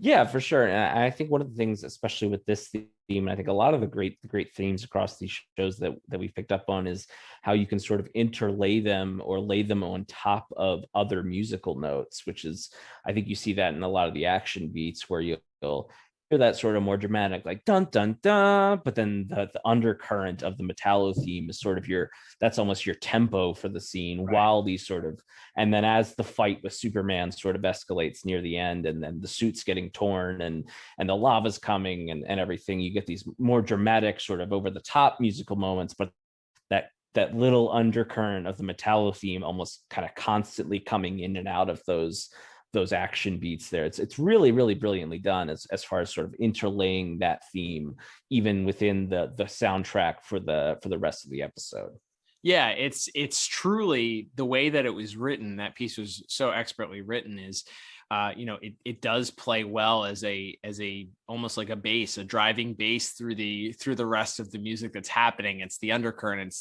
Yeah, for sure. And I think one of the things, especially with this theme, and I think a lot of the great themes across these shows that we picked up on, is how you can sort of interlay them or lay them on top of other musical notes, which is, I think you see that in a lot of the action beats, where you'll that sort of more dramatic, like dun dun dun, but then the undercurrent of the Metallo theme is sort of that's almost your tempo for the scene, right, while these sort of, and then as the fight with Superman sort of escalates near the end, and then the suit's getting torn and the lava's coming and everything, you get these more dramatic sort of over the top musical moments, but that little undercurrent of the Metallo theme almost kind of constantly coming in and out of those action beats there. It's really, really brilliantly done as far as sort of interlaying that theme even within the soundtrack for the rest of the episode. Yeah, it's truly the way that it was written. That piece was so expertly written is, it does play well as a almost like a bass, a driving bass through the rest of the music that's happening. It's the undercurrent.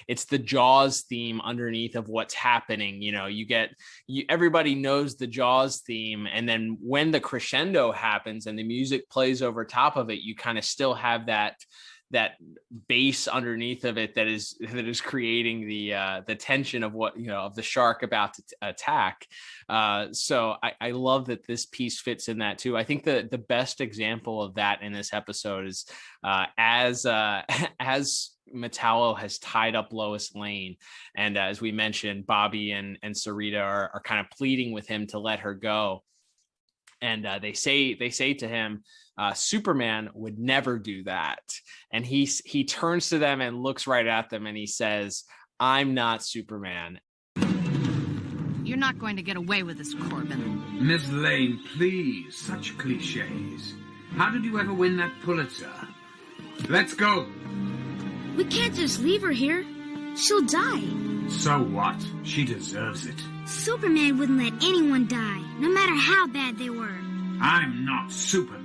It's the Jaws theme underneath of what's happening. Everybody knows the Jaws theme, and then when the crescendo happens and the music plays over top of it, you kind of still have that bass underneath of it that is creating the tension of of the shark about to attack. So I love that this piece fits in that too. I think the best example of that in this episode is as Metallo has tied up Lois Lane, and as we mentioned, Bobby and Sarita are kind of pleading with him to let her go. And they say to him, Superman would never do that. And he turns to them and looks right at them and he says, "I'm not Superman." You're not going to get away with this, Corbin. Miss Lane, please, such cliches. How did you ever win that Pulitzer? Let's go. We can't just leave her here. She'll die. So what? She deserves it. Superman wouldn't let anyone die, no matter how bad they were. I'm not Superman.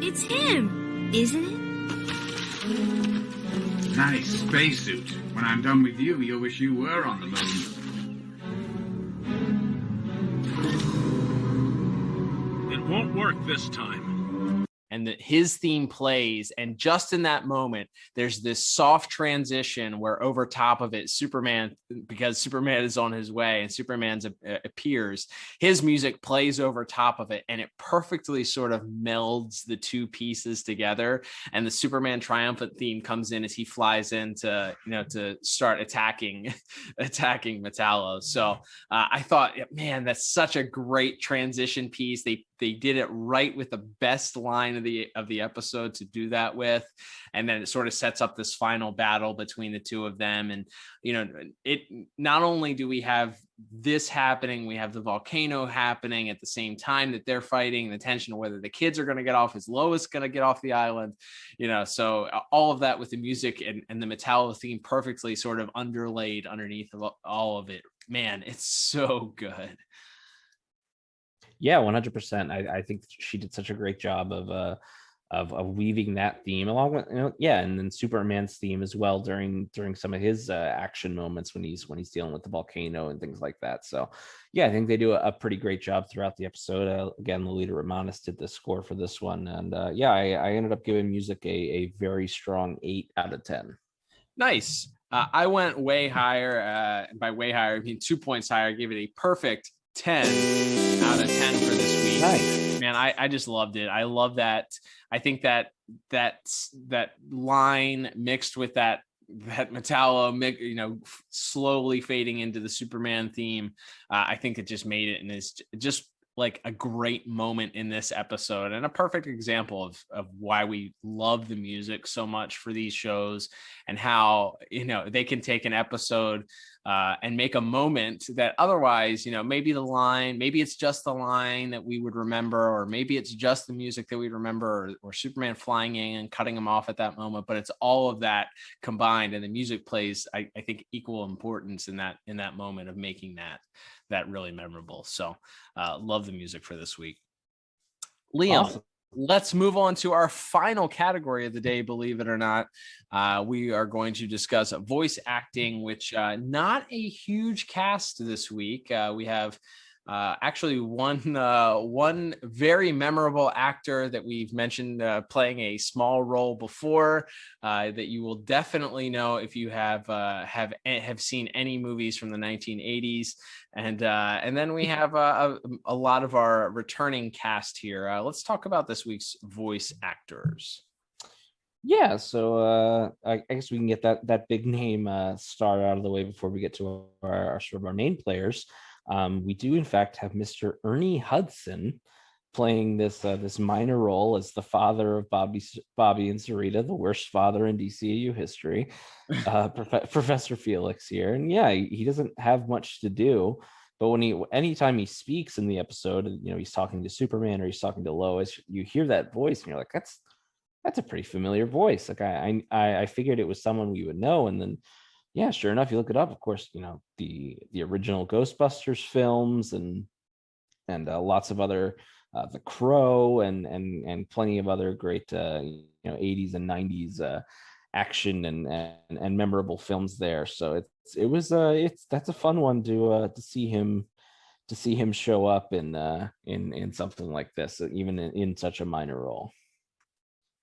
It's him, isn't it? Nice spacesuit. When I'm done with you, you'll wish you were on the moon. It won't work this time. And his theme plays, and just in that moment, there's this soft transition where over top of it, Superman, because Superman is on his way and Superman appears, his music plays over top of it, and it perfectly sort of melds the two pieces together. And the Superman triumphant theme comes in as he flies in to start attacking Metallo. So I thought, man, that's such a great transition piece. They did it right with the best line of the episode to do that with, and then it sort of sets up this final battle between the two of them. And it not only do we have this happening, we have the volcano happening at the same time that they're fighting, the tension of whether the kids are going to get off, is Lois going to get off the island, so all of that with the music and the Metallo theme perfectly sort of underlaid underneath of all of it. Man, it's so good. Yeah, 100%. I think she did such a great job of weaving that theme along with, and then Superman's theme as well during some of his action moments when he's dealing with the volcano and things like that. So yeah, I think they do a pretty great job throughout the episode. Again, Lolita Romanis did the score for this one, and I ended up giving music a very strong 8 out of 10. Nice. I went way higher. By way higher, I mean 2 points higher. I gave it a perfect 10 out of 10 for this week. Nice. Man, I just loved it. I love that. I think that line mixed with that Metallo, slowly fading into the Superman theme. I think it just made it, and it's just like a great moment in this episode, and a perfect example of why we love the music so much for these shows, and how they can take an episode and make a moment that otherwise maybe it's just the line that we would remember, or maybe it's just the music that we remember, or Superman flying in and cutting him off at that moment, but it's all of that combined, and the music plays I think equal importance in that moment of making that really memorable. So love the music for this week. Liam, awesome. Let's move on to our final category of the day. Believe it or not, we are going to discuss voice acting, which not a huge cast this week. We have Actually, one very memorable actor that we've mentioned playing a small role before that you will definitely know if you have seen any movies from the 1980s, and then we have a lot of our returning cast here. Let's talk about this week's voice actors. Yeah, so I guess we can get that big name star out of the way before we get to our sort of our main players. We do in fact have Mr. Ernie Hudson playing this minor role as the father of Bobby and Sarita, the worst father in DCAU history, Professor Felix here. And yeah, he doesn't have much to do, but anytime he speaks in the episode, he's talking to Superman or he's talking to Lois, you hear that voice and you're like, that's a pretty familiar voice. Like I figured it was someone we would know, and then yeah, sure enough, you look it up. Of course, the original Ghostbusters films and lots of other The Crow and plenty of other great 80s and 90s action and memorable films there. So that's a fun one to see him show up in something like this, even in such a minor role.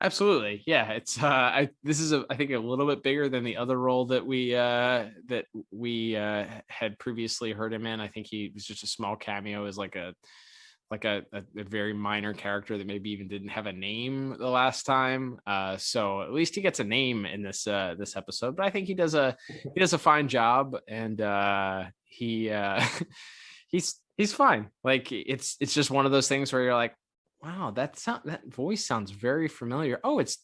Absolutely. Yeah. It's this is I think a little bit bigger than the other role that we had previously heard him in. I think he was just a small cameo as like a very minor character that maybe even didn't have a name the last time. So at least he gets a name in this episode, but I think he does a fine job, and he's fine. Like it's just one of those things where you're like, wow, that voice sounds very familiar. Oh, it's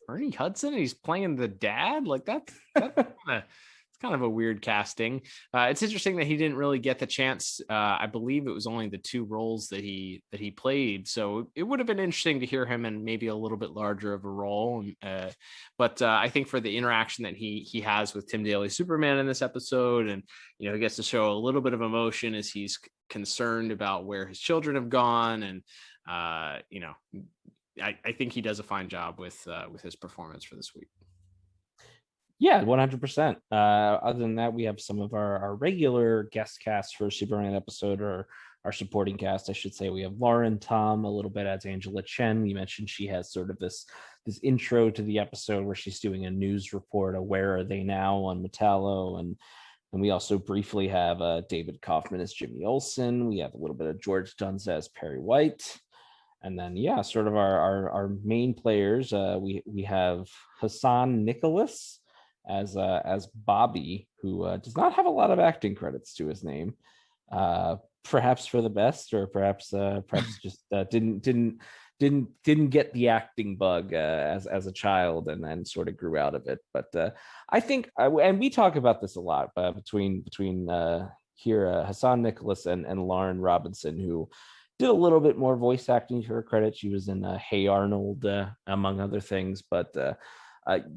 Ernie Hudson and he's playing the dad. Like that's kind of a weird casting. It's interesting that he didn't really get the chance. I believe it was only the 2 roles that he played. So it would have been interesting to hear him in maybe a little bit larger of a role. But I think for the interaction that he has with Tim Daly Superman in this episode, and he gets to show a little bit of emotion as he's concerned about where his children have gone, and I think he does a fine job with his performance for this week. Yeah, 100%. Other than that, we have some of our regular guest casts for Superman episode, or our supporting cast, I should say. We have Lauren Tom a little bit as Angela Chen. You mentioned she has sort of this intro to the episode where she's doing a news report of Where Are They Now on Metallo, and we also briefly have David Kaufman as Jimmy Olsen. We have a little bit of George Dunza as Perry White. And then, yeah, sort of our main players. We have Hassan Nicholas as Bobby, who does not have a lot of acting credits to his name. Perhaps for the best, or perhaps just didn't get the acting bug as a child, and then sort of grew out of it. But I think, and we talk about this a lot between here, Hassan Nicholas and Lauren Robinson, who did a little bit more voice acting to her credit. She was in Hey Arnold, among other things, but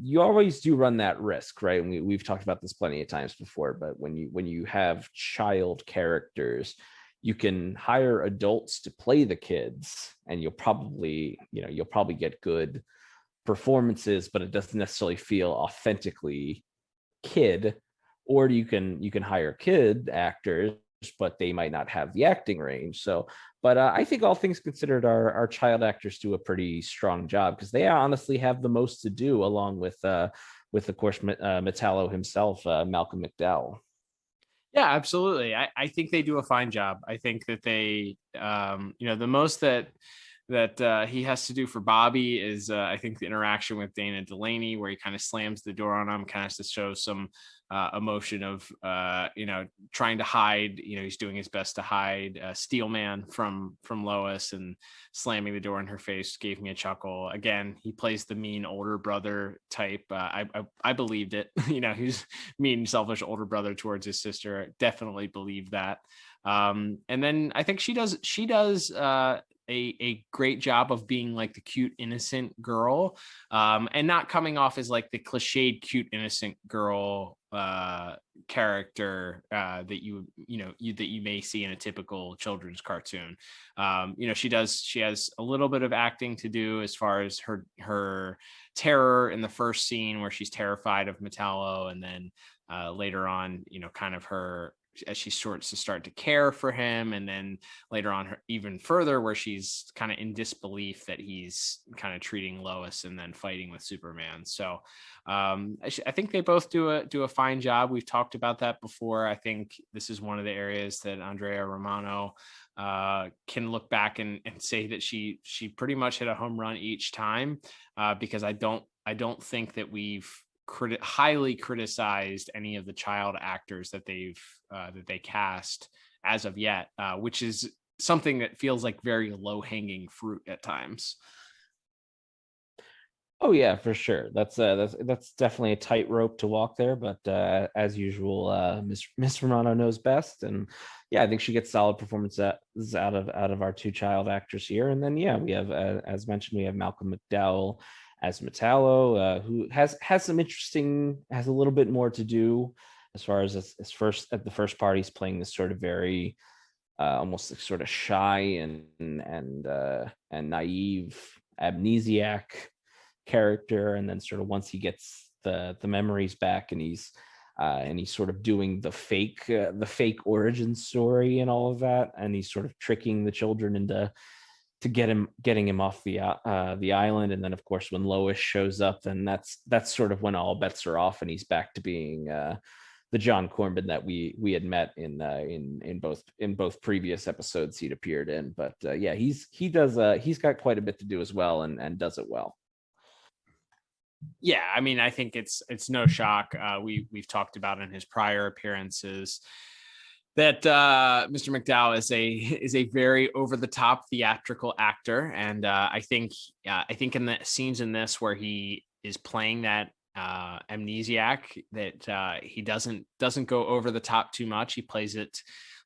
you always do run that risk, right? And we've talked about this plenty of times before, but when you have child characters, you can hire adults to play the kids, and you'll probably get good performances, but it doesn't necessarily feel authentically kid. Or you can hire kid actors, but they might not have the acting range. So, but I think all things considered, our child actors do a pretty strong job, because they honestly have the most to do, along with of course Metallo himself, Malcolm McDowell. Yeah, absolutely. I think they do a fine job. I think that they, the most that he has to do for Bobby is, I think, the interaction with Dana Delaney, where he kind of slams the door on him, kind of to show some emotion of, trying to hide. He's doing his best to hide Steelman from Lois, and slamming the door in her face gave me a chuckle. Again, he plays the mean older brother type. I believed it. He's mean, selfish older brother towards his sister. Definitely believe that. And then I think she does a great job of being like the cute, innocent girl, and not coming off as like the cliched cute, innocent girl character that you may see in a typical children's cartoon. She has a little bit of acting to do, as far as her terror in the first scene where she's terrified of Metallo, and then later on, kind of her as she starts to care for him, and then later on even further where she's kind of in disbelief that he's kind of treating Lois and then fighting with Superman. So I think they both do a fine job. We've talked about that before. I think this is one of the areas that Andrea Romano can look back and say that she pretty much hit a home run each time, because I don't think that we've highly criticized any of the child actors that they cast as of yet, which is something that feels like very low-hanging fruit at times. Oh yeah, for sure. That's definitely a tightrope to walk there, but as usual, Miss Romano knows best, and yeah, I think she gets solid performances out of our two child actors here. And then yeah, we have as mentioned, we have Malcolm McDowell as Metallo, who has some interesting, has a little bit more to do as far as first at the first part. He's playing this sort of very almost like sort of shy and naive amnesiac character, and then sort of once he gets the memories back and he's sort of doing the fake origin story and all of that, and he's sort of tricking the children into getting him off the island. And then of course when Lois shows up, then that's sort of when all bets are off and he's back to being the John Corbin that we had met in both previous episodes he'd appeared in. But yeah, he's got quite a bit to do as well, and does it well. Yeah, I mean, I think it's no shock. We've talked about in his prior appearances that Mr. McDowell is a very over the top theatrical actor, and I think in the scenes in this where he is playing that amnesiac, that he doesn't go over the top too much. He plays it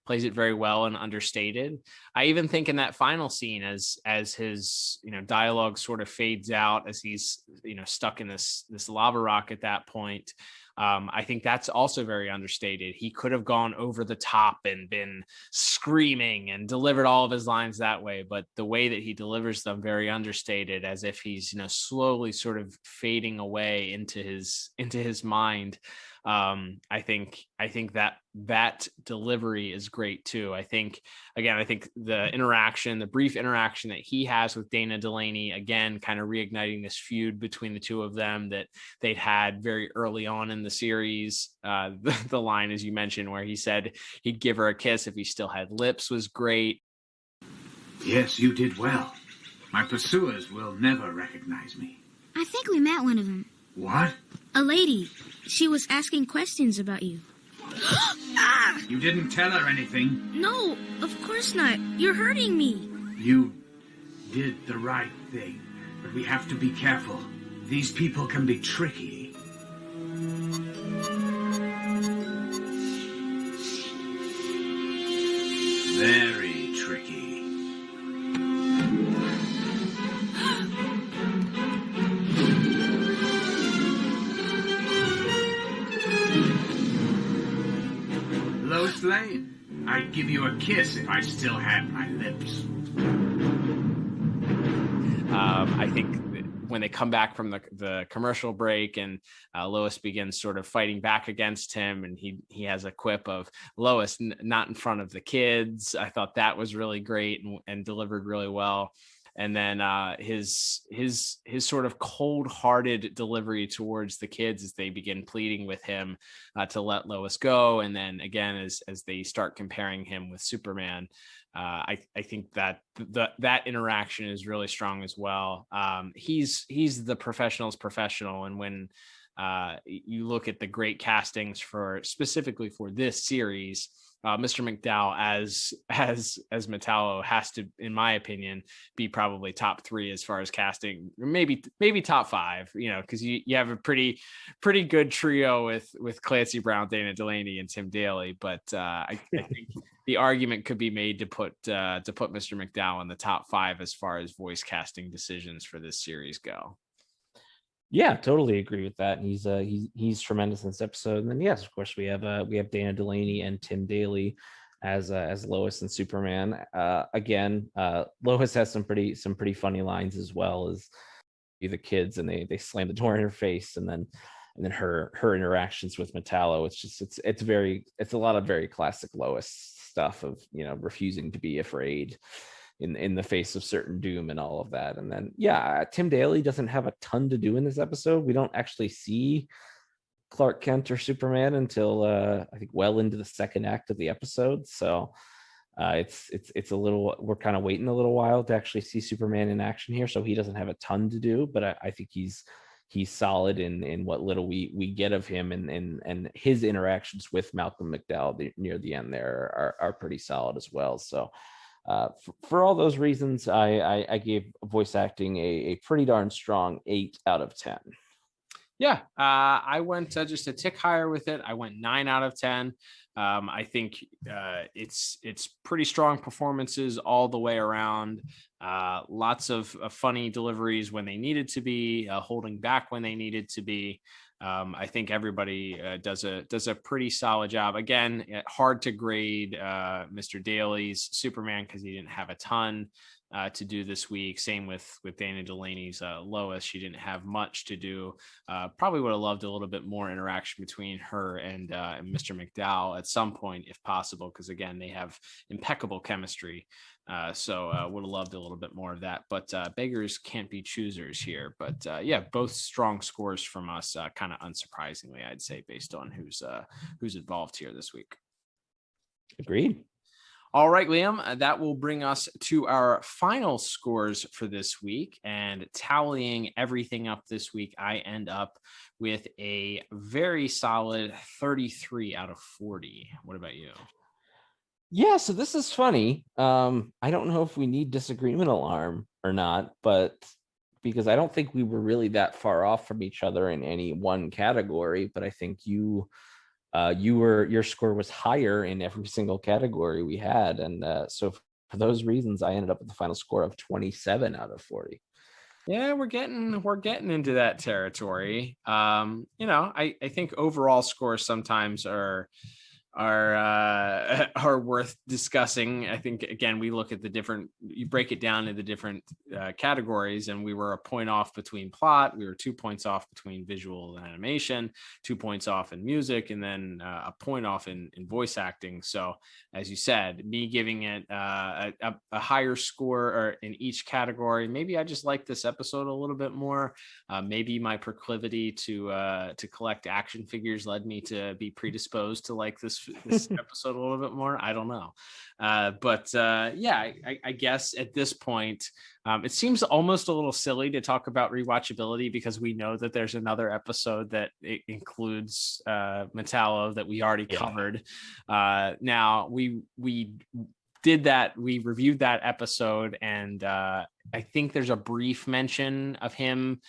very well and understated. I even think in that final scene, as his dialogue sort of fades out as he's stuck in this lava rock at that point, I think that's also very understated. He could have gone over the top and been screaming and delivered all of his lines that way, but the way that he delivers them, very understated, as if he's slowly sort of fading away into his mind. I think that delivery is great too. I think the brief interaction that he has with Dana Delaney, again, kind of reigniting this feud between the two of them that they'd had very early on in the series. The line, as you mentioned, where he said he'd give her a kiss if he still had lips, was great. Yes, you did well. My pursuers will never recognize me. I think we met one of them. What? A lady. She was asking questions about you. Ah! You didn't tell her anything. No, of course not. You're hurting me. You did the right thing, but we have to be careful. These people can be tricky. Very tricky. Lois Lane, I'd give you a kiss if I still had my lips. I think when they come back from the commercial break and Lois begins sort of fighting back against him, and he has a quip of Lois not in front of the kids. I thought that was really great and delivered really well. And then his sort of cold-hearted delivery towards the kids as they begin pleading with him to let Lois go, and then again as they start comparing him with Superman, I think that that interaction is really strong as well. He's the professional's professional, and when you look at the great castings specifically for this series, Mr. McDowell as Metallo has to, in my opinion, be probably top 3 as far as casting, maybe top 5, because you have a pretty good trio with Clancy Brown, Dana Delaney, and Tim Daly. But I think the argument could be made to put Mr. McDowell in the top 5 as far as voice casting decisions for this series go. Yeah, totally agree with that. He's tremendous in this episode. And then yes, of course, we have Dana Delaney and Tim Daly as Lois and Superman. Again, Lois has some pretty funny lines as well as the kids, and they slam the door in her face, and then then her interactions with Metallo. It's a lot of very classic Lois stuff of, refusing to be afraid in the face of certain doom and all of that. And then Tim Daly doesn't have a ton to do in this episode. We don't actually see Clark Kent or Superman until I think well into the second act of the episode. So it's a little, we're kind of waiting a little while to actually see Superman in action here. So he doesn't have a ton to do, but I think he's solid in what little we get of him, and his interactions with Malcolm McDowell near the end there are pretty solid as well. So for all those reasons, I gave voice acting a pretty darn strong 8 out of 10. Yeah, I went just a tick higher with it. I went 9 out of 10. I think it's pretty strong performances all the way around. Lots of funny deliveries when they needed to be, holding back when they needed to be. I think everybody does a pretty solid job. Again, hard to grade Mr. Daly's Superman because he didn't have a ton to do this week. Same with Dana Delaney's Lois. She didn't have much to do. Probably would have loved a little bit more interaction between her and Mr. McDowell at some point, if possible, because again, they have impeccable chemistry. So would have loved a little bit more of that. But beggars can't be choosers here. But both strong scores from us, kind of unsurprisingly, I'd say, based on who's involved here this week. Agreed. All right, Liam, that will bring us to our final scores for this week. And tallying everything up this week, I end up with a very solid 33 out of 40. What about you? Yeah, so this is funny. I don't know if we need disagreement alarm or not, but because I don't think we were really that far off from each other in any one category, but I think your score was higher in every single category we had, and so for those reasons, I ended up with the final score of 27 out of 40. Yeah, we're getting into that territory. I think overall scores sometimes are worth discussing. I think, again, we look at you break it down into different categories, and we were a point off between plot, we were 2 points off between visual and animation, 2 points off in music, and then a point off in voice acting. So as you said, me giving it a higher score or in each category, maybe I just like this episode a little bit more. Maybe my proclivity to collect action figures led me to be predisposed to like this episode a little bit more. I don't know. I guess at this point, it seems almost a little silly to talk about rewatchability because we know that there's another episode that it includes Metallo that we already covered. Now we did that. We reviewed that episode, and I think there's a brief mention of him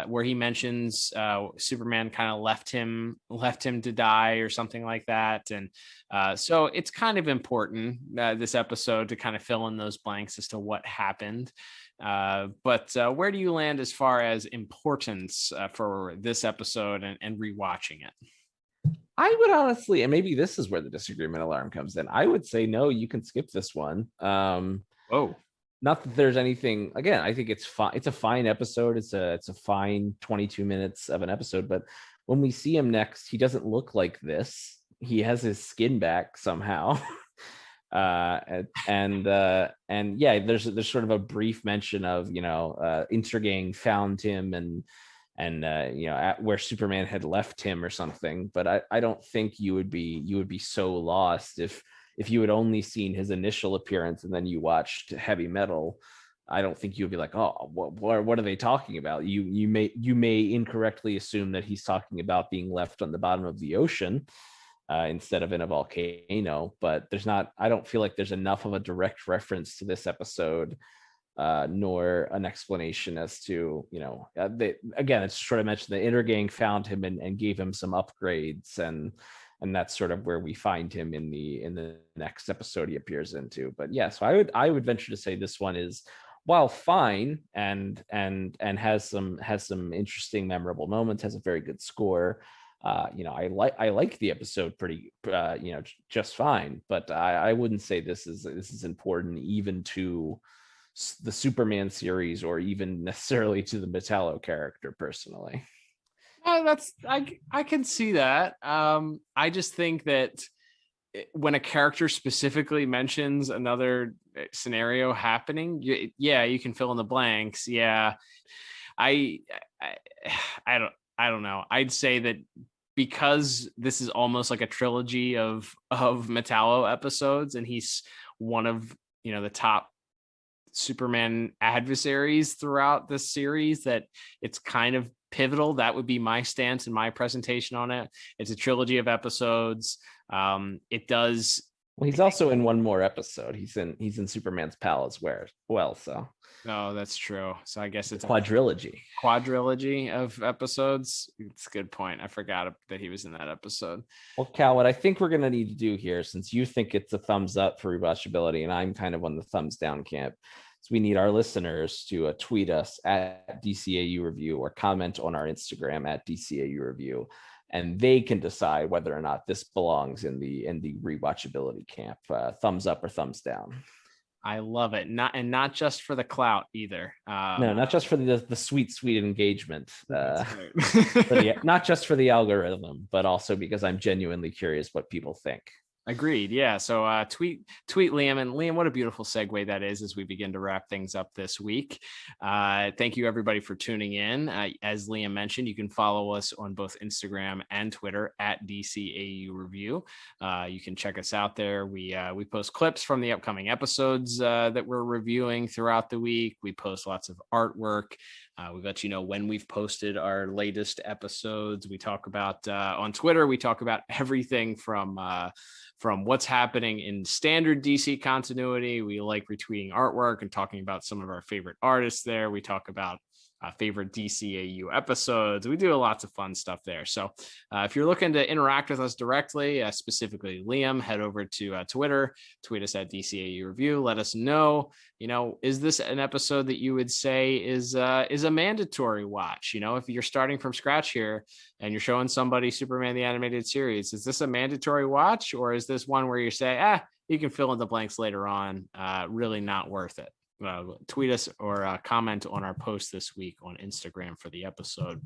where he mentions Superman kind of left him to die or something like that. And so it's kind of important, this episode, to kind of fill in those blanks as to what happened. But where do you land as far as importance for this episode and rewatching it? I would honestly, and maybe this is where the disagreement alarm comes in, I would say, no, you can skip this one. Not that there's anything, again, I think it's fine. It's a fine episode. It's a fine 22 minutes of an episode. But when we see him next, he doesn't look like this. He has his skin back somehow. There's sort of a brief mention of, Intergang found him and at where Superman had left him or something. But I don't think you would be so lost if you had only seen his initial appearance and then you watched Heavy Metal. I don't think you'd be like, oh, what are they talking about? You may incorrectly assume that he's talking about being left on the bottom of the ocean instead of in a volcano. But I don't feel like there's enough of a direct reference to this episode, nor an explanation as to, again, it's sort of mentioned the Intergang found him and gave him some upgrades, and that's sort of where we find him in the next episode he appears into. But yeah, so I would venture to say this one is, while fine and has some interesting, memorable moments, has a very good score. I like the episode pretty, just fine. But I wouldn't say this is important even to the Superman series or even necessarily to the Metallo character personally. I can see that. I just think that when a character specifically mentions another scenario happening, you can fill in the blanks. Yeah, I don't know. I'd say that because this is almost like a trilogy of Metallo episodes, and he's one of the top Superman adversaries throughout this series, that it's kind of pivotal. That would be my stance and my presentation on it. It's a trilogy of episodes. It does. Well, he's also in one more episode. He's in Superman's pal as well. So. Oh, that's true. So I guess it's a quadrilogy of episodes. It's a good point. I forgot that he was in that episode. Well, Cal, what I think we're going to need to do here, since you think it's a thumbs up for rewatchability, and I'm kind of on the thumbs down camp, is we need our listeners to tweet us at DCAU Review or comment on our Instagram at DCAU Review, and they can decide whether or not this belongs in the rewatchability camp. Thumbs up or thumbs down. I love it. Not just for the clout either. No, not just for the sweet engagement. Not just for the algorithm, but also because I'm genuinely curious what people think. Agreed. Yeah. So tweet Liam, and Liam, what a beautiful segue that is as we begin to wrap things up this week. Thank you everybody for tuning in. As Liam mentioned, you can follow us on both Instagram and Twitter at DCAU Review. You can check us out there. We post clips from the upcoming episodes that we're reviewing throughout the week. We post lots of artwork. We let you know when we've posted our latest episodes. We talk about on Twitter. We talk about everything from what's happening in standard DC continuity. We like retweeting artwork and talking about some of our favorite artists there. We talk about favorite DCAU episodes. We do lots of fun stuff there. So if you're looking to interact with us directly, specifically Liam, head over to Twitter, tweet us at DCAU Review. Let us know, is this an episode that you would say is a mandatory watch? If you're starting from scratch here and you're showing somebody Superman the Animated Series, is this a mandatory watch, or is this one where you say, you can fill in the blanks later on, really not worth it? Tweet us or comment on our post this week on Instagram for the episode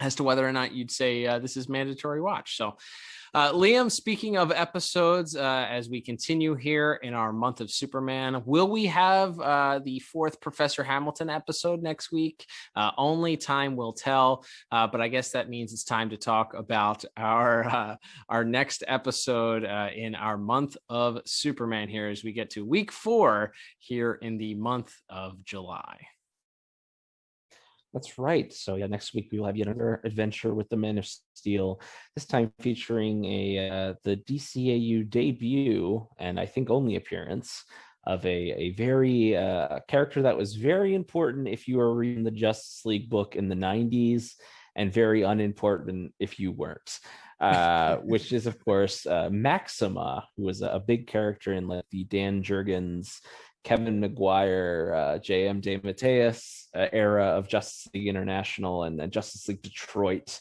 as to whether or not you'd say this is mandatory watch. So Liam, speaking of episodes, as we continue here in our month of Superman, will we have the 4th Professor Hamilton episode next week? Only time will tell, but I guess that means it's time to talk about our next episode in our month of Superman here as we get to week 4 here in the month of July. That's right. So next week we will have yet another adventure with the Man of Steel, this time featuring the DCAU debut, and I think only appearance, of a very character that was very important if you were reading the Justice League book in the 90s, and very unimportant if you weren't. Which is, of course, Maxima, who was a big character in like the Dan Jurgens, Kevin Maguire, J.M. DeMatteis era of Justice League International and Justice League Detroit.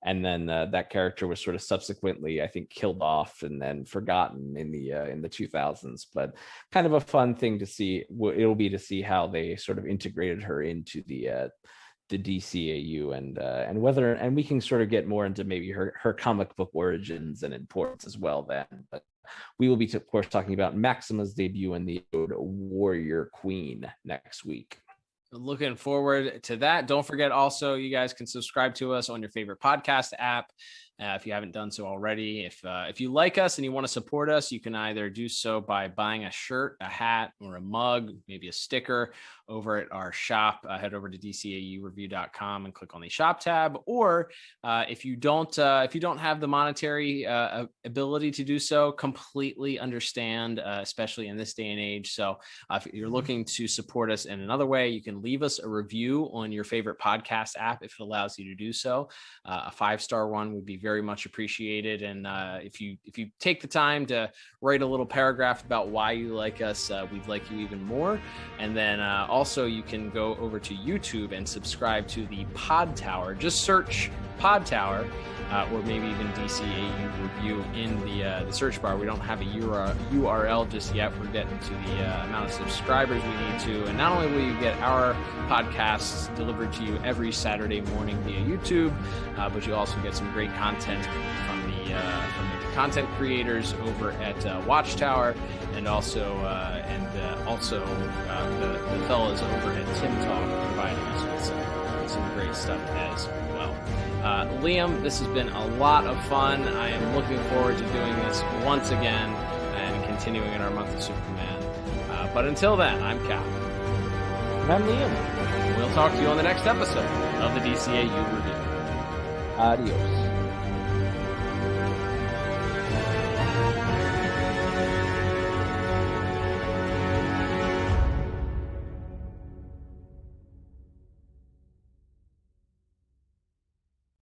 And then that character was sort of subsequently, I think, killed off and then forgotten in the 2000s. But kind of a fun thing to see. It'll be to see how they sort of integrated her into the DCAU and whether, and we can sort of get more into maybe her comic book origins and importance as well then. But we will be, of course, talking about Maxima's debut in the Warrior Queen next week. Looking forward to that. Don't forget also, you guys can subscribe to us on your favorite podcast app. If you haven't done so already, if you like us and you want to support us, you can either do so by buying a shirt, a hat, or a mug, maybe a sticker over at our shop. Head over to DCAUreview.com and click on the shop tab. Or if you don't have the monetary ability to do so, completely understand, especially in this day and age. So if you're looking to support us in another way, you can leave us a review on your favorite podcast app if it allows you to do so. A 5-star one would be very much appreciated. And if you take the time to write a little paragraph about why you like us, we'd like you even more. And then also you can go over to YouTube and subscribe to the Pod Tower. Just search Pod Tower, or maybe even DCAU Review in the search bar. We don't have a URL just yet. We're getting to the amount of subscribers we need to. And not only will you get our podcasts delivered to you every Saturday morning via YouTube, but you'll also get some great content from the content creators over at Watchtower, and also the fellas over at Tim Talk providing us with some great stuff as well. Liam, this has been a lot of fun. I am looking forward to doing this once again and continuing in our month of Superman. But until then, I'm Cal. And I'm Liam. We'll talk to you on the next episode of the DCAU Review. Adios.